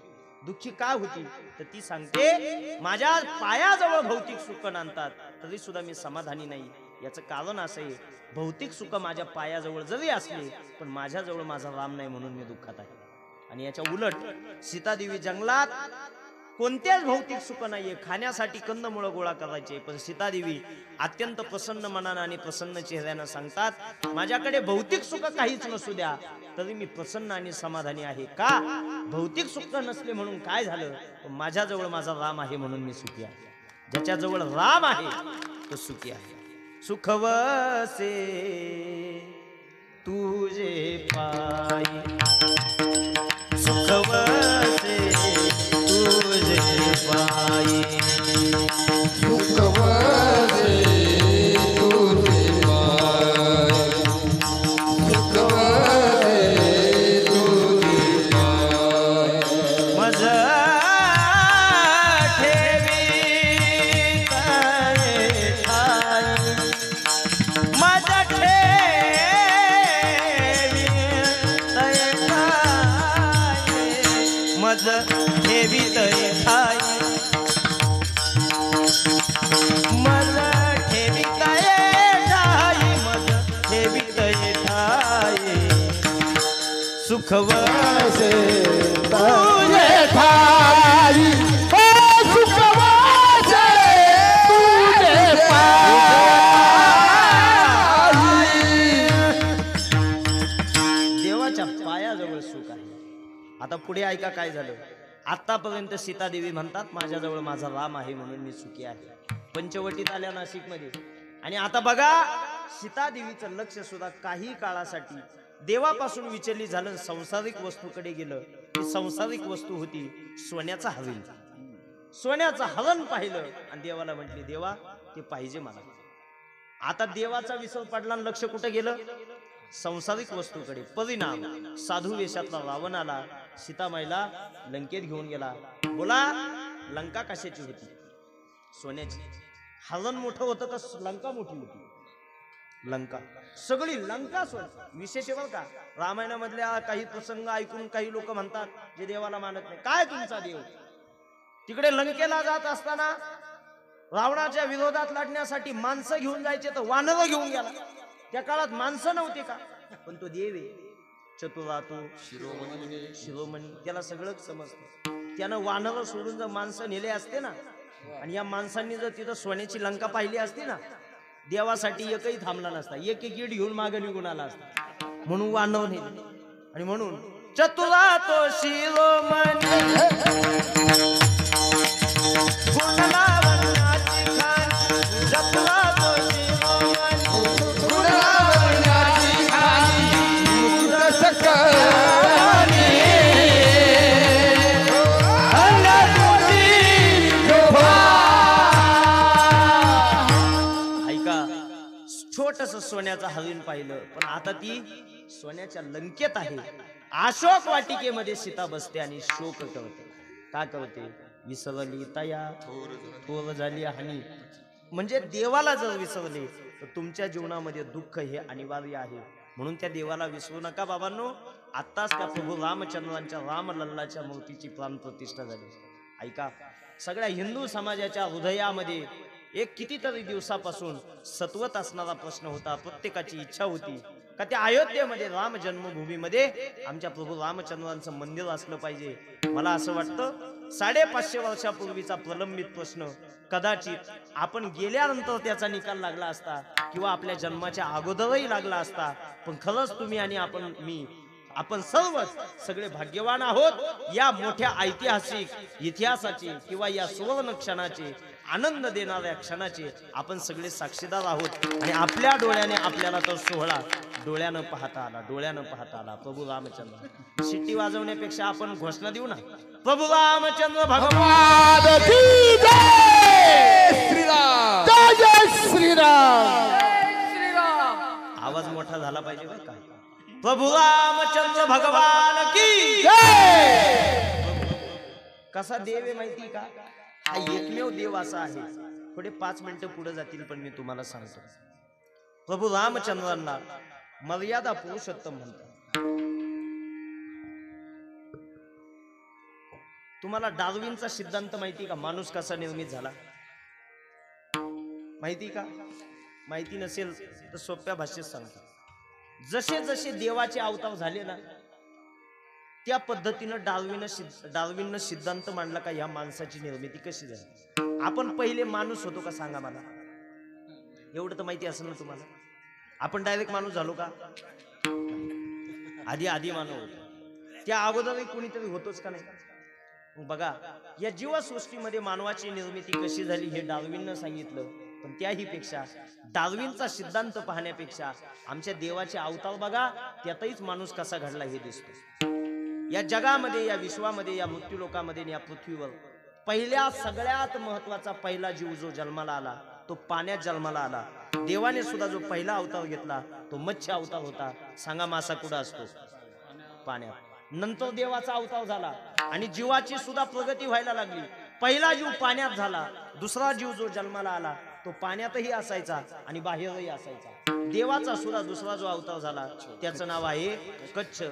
दुःखी का होती तर ती सांगते, माझ्या पायाजवळ भौतिक सुख आणतात तरी सुद्धा मी समाधानी नाही. याचं कारण असं आहे, भौतिक सुख माझ्या पायाजवळ जरी असले पण माझ्याजवळ माझा राम नाही म्हणून मी दुःखात आहे. आणि याच्या उलट सीतादेवी जंगलात कोणत्याच भौतिक सुख नाहीये, खाण्यासाठी कंदमुळं गोळा करायचे, पण सीतादेवी अत्यंत प्रसन्न मनानं आणि प्रसन्न चेहऱ्यानं सांगतात, माझ्याकडे भौतिक सुख काहीच नसू द्या तरी मी प्रसन्न आणि समाधानी आहे. का? भौतिक सुख नसले म्हणून काय झालं, माझ्याजवळ माझा राम आहे म्हणून मी सुखी आहे. ज्याच्याजवळ राम आहे तो सुखी आहे. सुखवसे तुझे पायी, सुखवसे तुझे पायी, सुखवसे तुझे पाय, सुखवसे तुझे पाय. मज ठेवी तये ठाई, मज ठेवी तये ठाई, मज ठेवी तये ठाई, मज ठेवी तये ठाई, मज ठेवी तये ठाई. सुखवसे तुझे ठाई, ओ सुखवसे तुझे पाय. देवाच्या पायाजवळ सुख आहे. आता पुढे ऐका काय झालं. आतापर्यंत सीतादेवी म्हणतात, माझ्याजवळ माझा राम आहे म्हणून मी सुखी आहे. पंचवटीत आल्या नाशिकमध्ये, आणि आता बघा सीतादेवीचं लक्ष सुद्धा काही काळासाठी देवापासून विचलित झालं, संसारिक वस्तूकडे गेलं. ती संसारिक वस्तू होती सोन्याचा हरण. सोन्याचं हरण पाहिलं आणि देवाला म्हटली, देवा ते पाहिजे मला. आता देवाचा विसर पडला आणि लक्ष कुठे गेलं? संसारिक वस्तूकडे. परिणाम साधू वेशातला रावण आला, सीतामाईला लंकेत घेऊन गेला. बोला, लंका कशाची होती? सोन्याची. हरण मोठं होतं का लंका मोठी होती? लंका. सगळी लंका सोन. विशेष बरं का, रामायणामधल्या काही प्रसंग ऐकून काही लोक म्हणतात जे देवाला मानत नाही, काय तुमचा देव? तिकडे लंकेला जात असताना रावणाच्या विरोधात लढण्यासाठी माणसं घेऊन जायचे तर वानरं घेऊन गेला. त्या काळात माणसं नव्हती का? पण तो देव आहे. चतुरा तो शिरोमणी त्याला सगळंच समजतं. त्यानं वानर सोडून जर माणसं नेले असते ना आणि या माणसांनी जर तिथं सोन्याची लंका पाहिली असती ना देवासाठी एकही थांबला नसता. एक एक ईड घेऊन मागे निघून आला असता. म्हणून वानर नेले आणि म्हणून चतुरा तो शिरोमणी गुणला वरणाची खाण. चतुरा तो शिरोमणी गुणावरणाची खाणी मुकुट सकळी ऐका छोटस सोन्याचं हरिण पाहिलं पण आता ती सोन्याच्या लंकेत आहे. अशोक वाटिकेमध्ये सीता बसते आणि शोक करते. का करते? विसरली तया थोर झाली हानी. म्हणजे देवाला जर विसरले तर तुमच्या जीवनामध्ये दुःख हे अनिवार्य आहे. म्हणून त्या देवाला विसरू नका बाबांनो. आत्ताच त्या प्रभू रामचंद्रांच्या रामलल्लाच्या मूर्तीची प्राणप्रतिष्ठा झाली. ऐका सगळ्या हिंदू समाजाच्या हृदयामध्ये एक कितीतरी दिवसापासून सत्वत असणारा प्रश्न होता. प्रत्येकाची इच्छा होती का त्या अयोध्येमध्ये राम जन्मभूमीमध्ये आमच्या प्रभू रामचंद्रांचं मंदिर असलं पाहिजे. मला असं वाटतं 550 वर्षापूर्वीचा प्रलंबित प्रश्न कदाचित आपण गेल्यानंतर त्याचा निकाल लागला असता किंवा आपल्या जन्माच्या अगोदरही लागला असता. पण खरंच तुम्ही आणि आपण सर्वच सगळे भाग्यवान आहोत. या मोठ्या ऐतिहासिक इतिहासाचे किंवा या सुवर्ण क्षणाचे आनंद देणाऱ्या क्षणाचे आपण सगळे साक्षीदार आहोत. आणि आपल्या डोळ्याने आपल्याला तो सोहळा डोळ्यानं पाहता आला. प्रभू रामचंद्र शिट्टी वाजवण्यापेक्षा आपण घोषणा देऊ ना. प्रभू रामचंद्र भगवान की जय श्रीराम. जय श्रीराम. श्रीराम. आवाज मोठा झाला पाहिजे बरं का. प्रभू रामचंद्र भगवान की जय. कसा देव आहे माहिती का? हा एकमेव देव असा आहे. थोडे 5 मिनिटं पुढे जातील पण मी तुम्हाला सांगतो. प्रभू रामचंद्रांना मर्यादा पुरुषोत्तम म्हणतात. तुम्हाला डार्विनचा सिद्धांत माहिती का? माणूस कसा निर्मित झाला माहिती का? माहिती नसेल तर सोप्या भाषेत सांगतो. जसे जसे देवाचे अवतार झाले ना त्या पद्धतीनं डार्विननं सिद्धांत मांडला का या माणसाची निर्मिती कशी झाली. आपण पहिले माणूस होतो का सांगा मला? एवढं तर माहिती असेल ना तुम्हाला. आपण डायरेक्ट माणूस झालो का? आधी मानव होतो. त्या अगोदरही कोणीतरी होतोच का नाही? बघा या जीवसृष्टीमध्ये मानवाची निर्मिती कशी झाली हे डार्विननं सांगितलं. पण त्याही पेक्षा डार्विनचा सिद्धांत पाहण्यापेक्षा आमच्या देवाचे अवतार बघा त्यातच माणूस कसा घडला हे दिसतो. या जगामध्ये या विश्वामध्ये या मृत्यूलोकामध्ये या पृथ्वीवर पहिल्या सगळ्यात महत्वाचा पहिला जीव जो जन्माला आला तो पाण्यात जन्माला आला. देवाने सुद्धा जो पहिला अवतार घेतला तो मत्स्य अवतार होता. सांगा मासा कुठं असतो? पाण्यात. नंतर देवाचा अवतार झाला आणि जीवाची सुद्धा प्रगती व्हायला लागली. पहिला जीव पाण्यात झाला. दुसरा जीव जो जन्माला आला तो पाण्यातही असायचा आणि बाहेरही असायचा. देवाचा सुद्धा दुसरा जो अवतार झाला त्याचं नाव आहे कच्छ.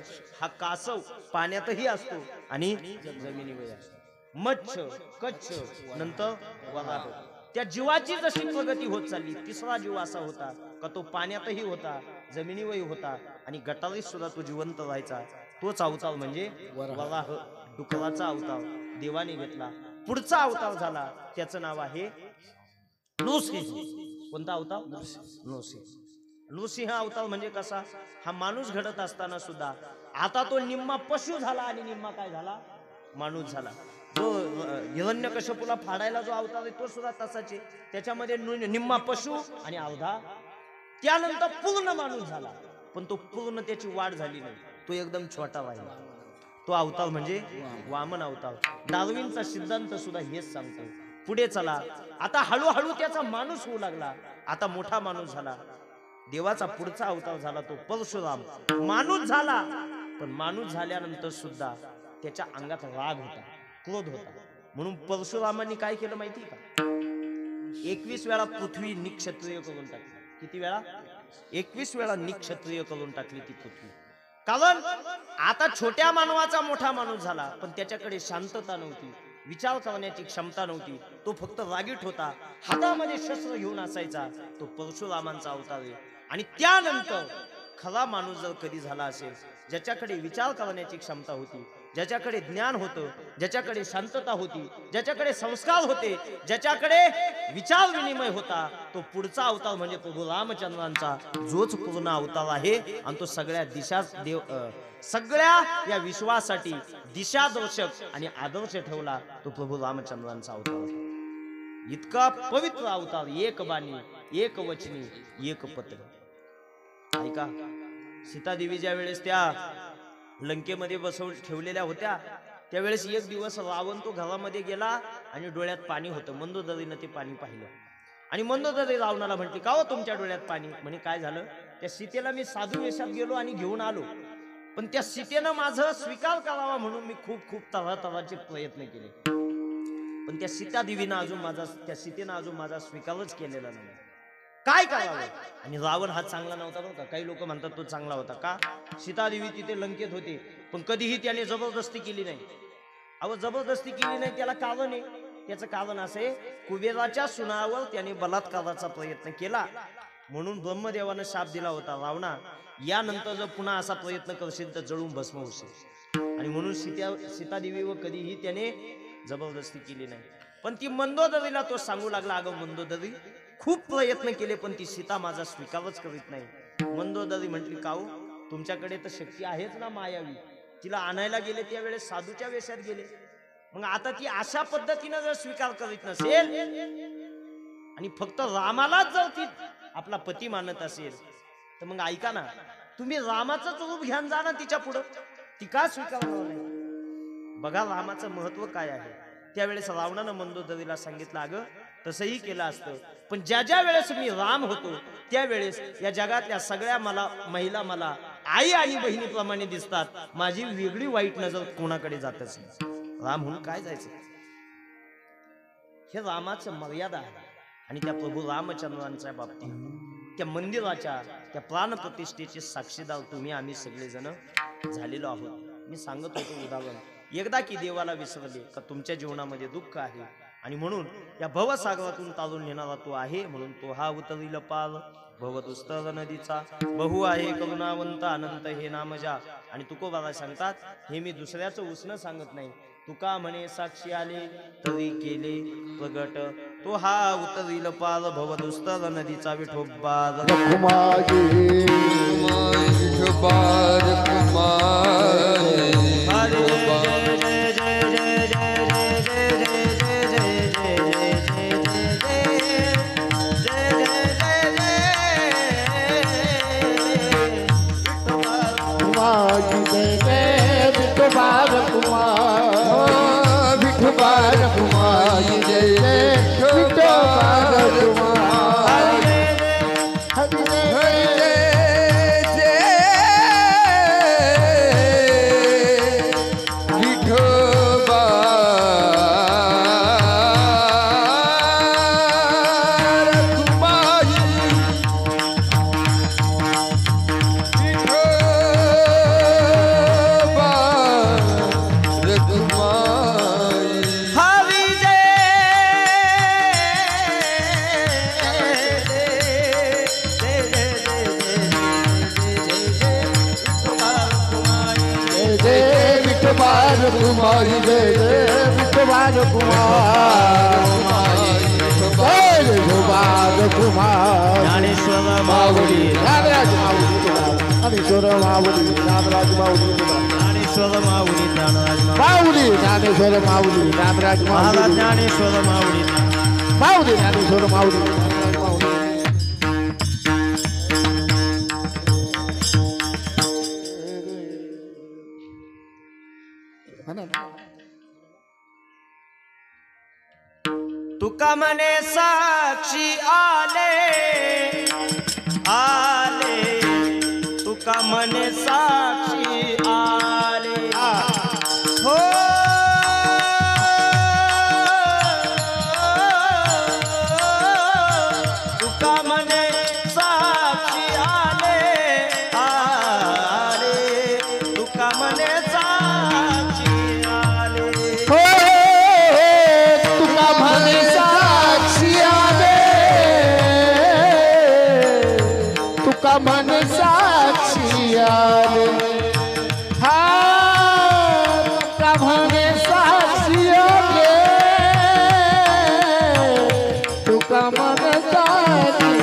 हा कासव पाण्यातही असतो आणि जमिनीवर असतो. मत्स्य कच्छ नंतर वराह. त्या जीवाची जशी प्रगती होत चालली तिसरा जीव असा होता का तो पाण्यातही होता जमिनीवरही होता आणि गटारीत सुद्धा तो जिवंत व्हायचा. तोच अवतार म्हणजे वराह डुकराचा अवतार देवाने घेतला. पुढचा अवतार झाला त्याचं नाव आहे नृसिंह. कोणता अवतार? नृसिंह अवतार म्हणजे कसा? हा माणूस घडत असताना सुद्धा आता तो निम्मा पशु झाला आणि निम्मा काय झाला? माणूस झाला. जो हिरण्यकश्यपूला फाडायला जो अवतार आहे तो सुद्धा तसाच आहे. त्याच्यामध्ये निम्मा पशु आणि अर्धा. त्यानंतर पूर्ण माणूस झाला पण तो पूर्ण त्याची वाढ झाली नाही. तो एकदम छोटा राहिला. तो अवतार म्हणजे वामन अवतार. डार्विनचा सिद्धांत सुद्धा हेच सांगतो. पुढे चला आता हळूहळू त्याचा माणूस होऊ लागला. आता मोठा माणूस झाला. देवाचा पुढचा अवतार झाला तो परशुराम. माणूस झाला पण माणूस झाल्यानंतर सुद्धा त्याच्या अंगात राग होता क्रोध होता. म्हणून परशुरामांनी काय केलं माहिती का? 21 वेळा पृथ्वी निक्षत्रिय करून टाकली. किती वेळा? 21 वेळा निक्षत्रिय करून टाकली ती पृथ्वी. कारण आता छोट्या मानवाचा मोठा माणूस झाला पण त्याच्याकडे शांतता नव्हती, विचार करण्याची क्षमता नव्हती. तो फक्त रागीट होता. हातामध्ये शस्त्र घेऊन असायचा. तो परशुरामांचा अवतार आहे. आणि त्यानंतर खरा माणूस जर कधी झाला असेल ज्याच्याकडे विचार करण्याची क्षमता होती, ज्याच्याकडे ज्ञान होतं, ज्याच्याकडे शांतता होती, ज्याच्याकडे संस्कार होते, ज्याच्याकडे विचार विनिमय होता, तो पुढचा अवतार म्हणजे प्रभू रामचंद्रांचा जोच पूर्ण अवतार आहे. आणि तो सगळ्या दिशा सगळ्या या विश्वासाठी दिशादर्शक आणि आदर्श ठेवला तो प्रभू रामचंद्रांचा अवतार. इतका पवित्र अवतार, एक बाणी, एक वचनी, एक पत्र. ऐका, सीतादेवी ज्या वेळेस त्या लंकेमध्ये बसवून ठेवलेल्या होत्या त्यावेळेस एक दिवस रावण तो घरामध्ये गेला आणि डोळ्यात पाणी होतं. मंदोदरीनं ते पाणी पाहिलं आणि मंदोदरी रावणाला म्हटली, का हो तुमच्या डोळ्यात पाणी? म्हणे काय झालं? त्या सीतेला मी साधू वेशात गेलो आणि घेऊन आलो, पण त्या सीतेनं माझं स्वीकार करावा म्हणून मी खूप खूप तऱ्हातऱ्हाचे प्रयत्न केले, पण त्या सीतादेवीनं अजून माझा स्वीकारच केलेला नाही. काय करावं? आणि रावण हा चांगला नव्हता बरं का. काही लोक म्हणतात तो चांगला होता. का? सीतादेवी तिथे लंकेत होते, पण कधीही त्याने जबरदस्ती केली नाही. अहो, जबरदस्ती केली नाही त्याला कारण आहे. त्याचं कारण असं आहे, कुबेराच्या सुनावर त्याने बलात्काराचा प्रयत्न केला म्हणून ब्रह्मदेवानं शाप दिला होता, रावणा यानंतर जर पुन्हा असा प्रयत्न करशील तर जळून भस्म होशील. आणि म्हणून सीतादेवीवर कधीही त्याने जबरदस्ती केली नाही. पण ती मंदोदरीला तो सांगू लागला, अगं मंदोदरी, खूप प्रयत्न केले पण ती सीता माझा स्वीकारच करीत नाही. मंदोदरी म्हटली, काऊ तुमच्याकडे तर शक्ती आहेच ना मायावी. तिला आणायला गेले त्यावेळेस साधूच्या वेशात गेले, मग आता ती अशा पद्धतीनं जर स्वीकार करीत नसेल आणि फक्त रामालाच जर ती आपला पती मानत असेल तर मग ऐका ना, तुम्ही रामाचं रूप घ्यान जा ना तिच्या पुढं. ती का स्वीकारणार नाही? बघा रामाचं महत्व काय आहे. त्यावेळेस रावणानं मंदोदरीला सांगितलं, अगं तसंही केलं असतं, पण ज्या वेळेस मी राम होतो त्यावेळेस या जगातल्या सगळ्या महिला मला आई आणि बहिणीप्रमाणे दिसतात. माझी वेगळी वाईट नजर कोणाकडे जातच नाही. राम म्हणून काय जायचं? हे रामाचं मर्यादा आहे. आणि त्या प्रभू रामचंद्रांच्या बाबतीत त्या मंदिराच्या त्या प्राणप्रतिष्ठेचे साक्षीदार तुम्ही आम्ही सगळेजण झालेलो आहोत. मी सांगत होतो उदाहरण, एकदा की देवाला विसरले का तुमच्या जीवनामध्ये दुःख आहे आणि म्हणून या भवसागरातून तारून नेणारा तो आहे. म्हणून तो हा उतरील पार भवदुस्तर नदीचा, बहु आहे करुणावंत अनंत हे नामजा. आणि तुकोबाबा सांगतात, हे मी दुसऱ्याचं उसणं सांगत नाही, तुका म्हणे साक्षी आले तरी केले प्रगट, तो हा उतरील पार भवदुस्तर नदीचा विठोबा कुमारी जय जय विठोबार कुमार जय विठोबार कुमार ज्ञानेश्वर माऊली नागराज माऊली ज्ञानेश्वर माऊली नागराज माऊली ज्ञानेश्वर माऊली माऊली ज्ञानेश्वर माऊली नागराज महाराज ज्ञानेश्वर माऊली माऊली ज्ञानेश्वर माऊली तुका म्हणे साक्षी आले आले, तुका म्हणे साक्षी आले हो, तुका म्हणे साक्षी आले आले, तुका म्हणे साक्षी आले हो, तुका म्हणे साक्षी आले म्हणे साक्षी गे तुका मन साक्षी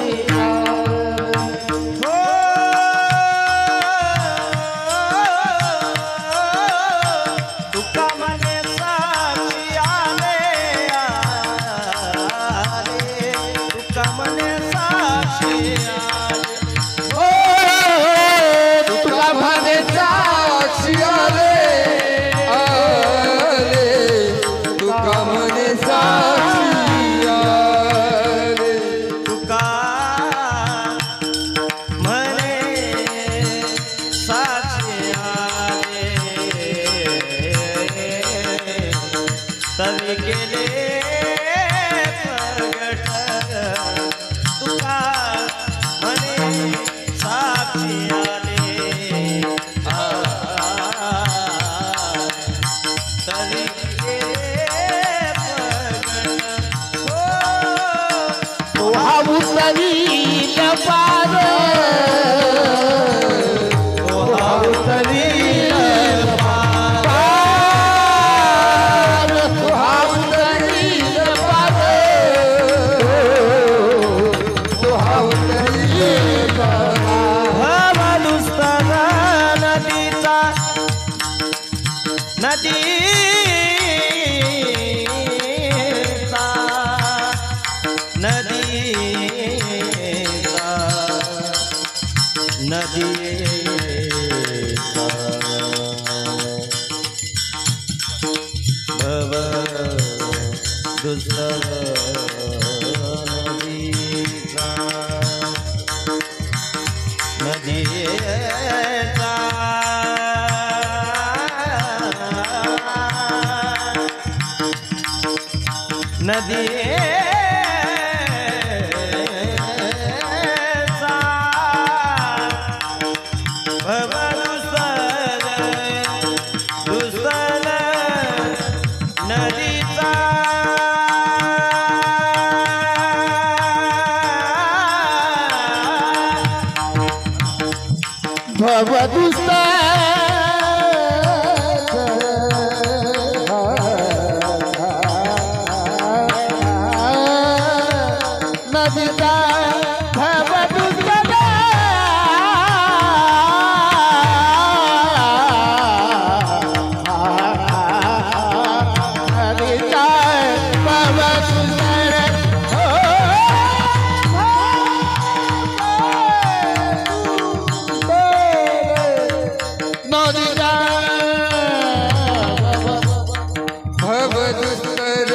तुका मने साक्षी आले तुका मने साक्षी तुका म्हणे साक्षी आले तुका म्हणे साक्षी आले तुका म्हणे साक्षी आले तरी गेले प्रगट तुका म्हणे साक्षी आले तरी गेले प्रगट हा उतरील पार हा उतरील पार हा उतरील पार हा उतरील भावानुस्ताना नदीचा नदीचा भव दुस्तर नदीचा नदीचा भव दुस्तर नदीचा नदीचा भवदुस्तर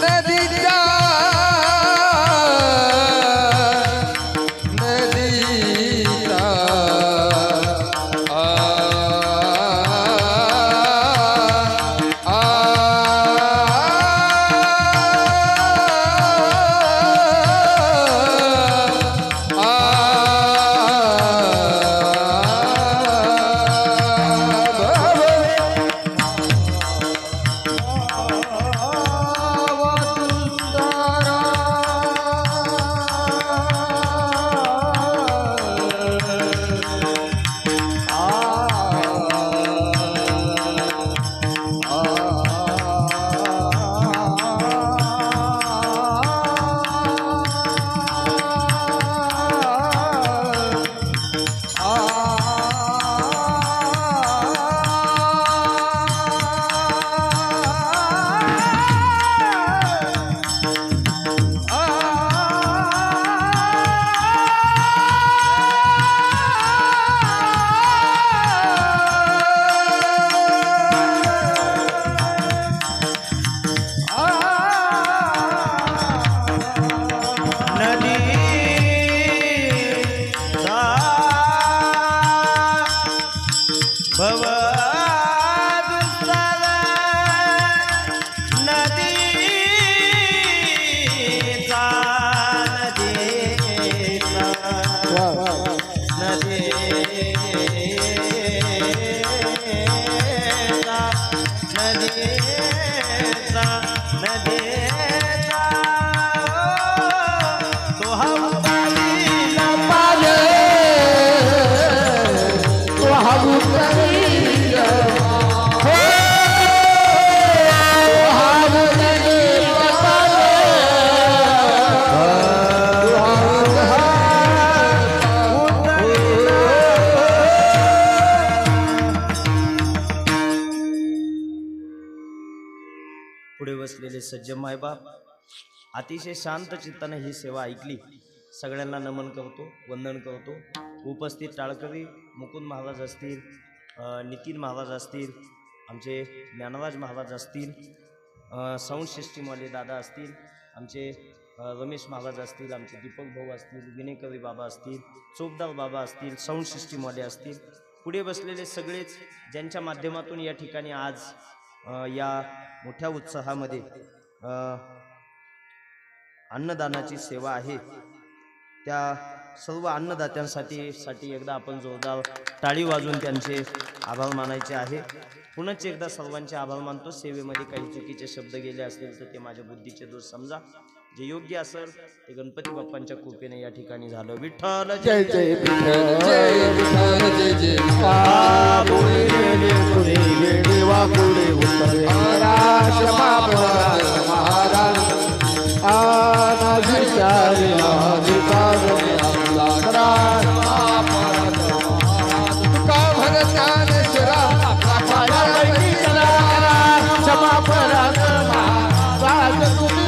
नदीचा नदीचा पुढे बसलेले सज्जन मायबाप अतिशय शांत चित्ताने ही सेवा ऐकली. सगळ्यांना नमन करतो, वंदन करतो. उपस्थित टाळकरी मुकुंद महाराज असतील, नितीन महाराज असतील, आमचे ज्ञानराज महाराज असतील, साऊंड सिस्टीमवाले दादा असतील, आमचे रमेश महाराज असतील, आमचे दीपक भाऊ असतील, विनयकवी बाबा असतील, चोपदार बाबा असतील, साऊंड सिस्टीमवाले असतील, पुढे बसलेले सगळेच ज्यांच्या माध्यमातून या ठिकाणी आज या मोठ्या उत्साहामध्ये अन्नदानाची सेवा आहे, त्या सर्व अन्नदात्यांसाठी एकदा आपण जोरदार टाळी वाजवून त्यांचे आभार मानायचे आहे. पुनश्च एकदा सर्वांचे आभार मानतो. सेवेमध्ये काही चुकीचे शब्द गेले असतील तर ते माझ्या बुद्धीचे दोष समजा. जे योग्य असेल ते गणपती बाप्पांच्या कृपेने या ठिकाणी झालं. विठ्ठल जय जय विठ्ठल जय विठ्ठल जय जय पुढे गेले पुढे गेले वाकुडे उत्तरे महाराज विचारे अधिकार तुका भगतानेश्वरा क्षमा परात्मा राज तुझे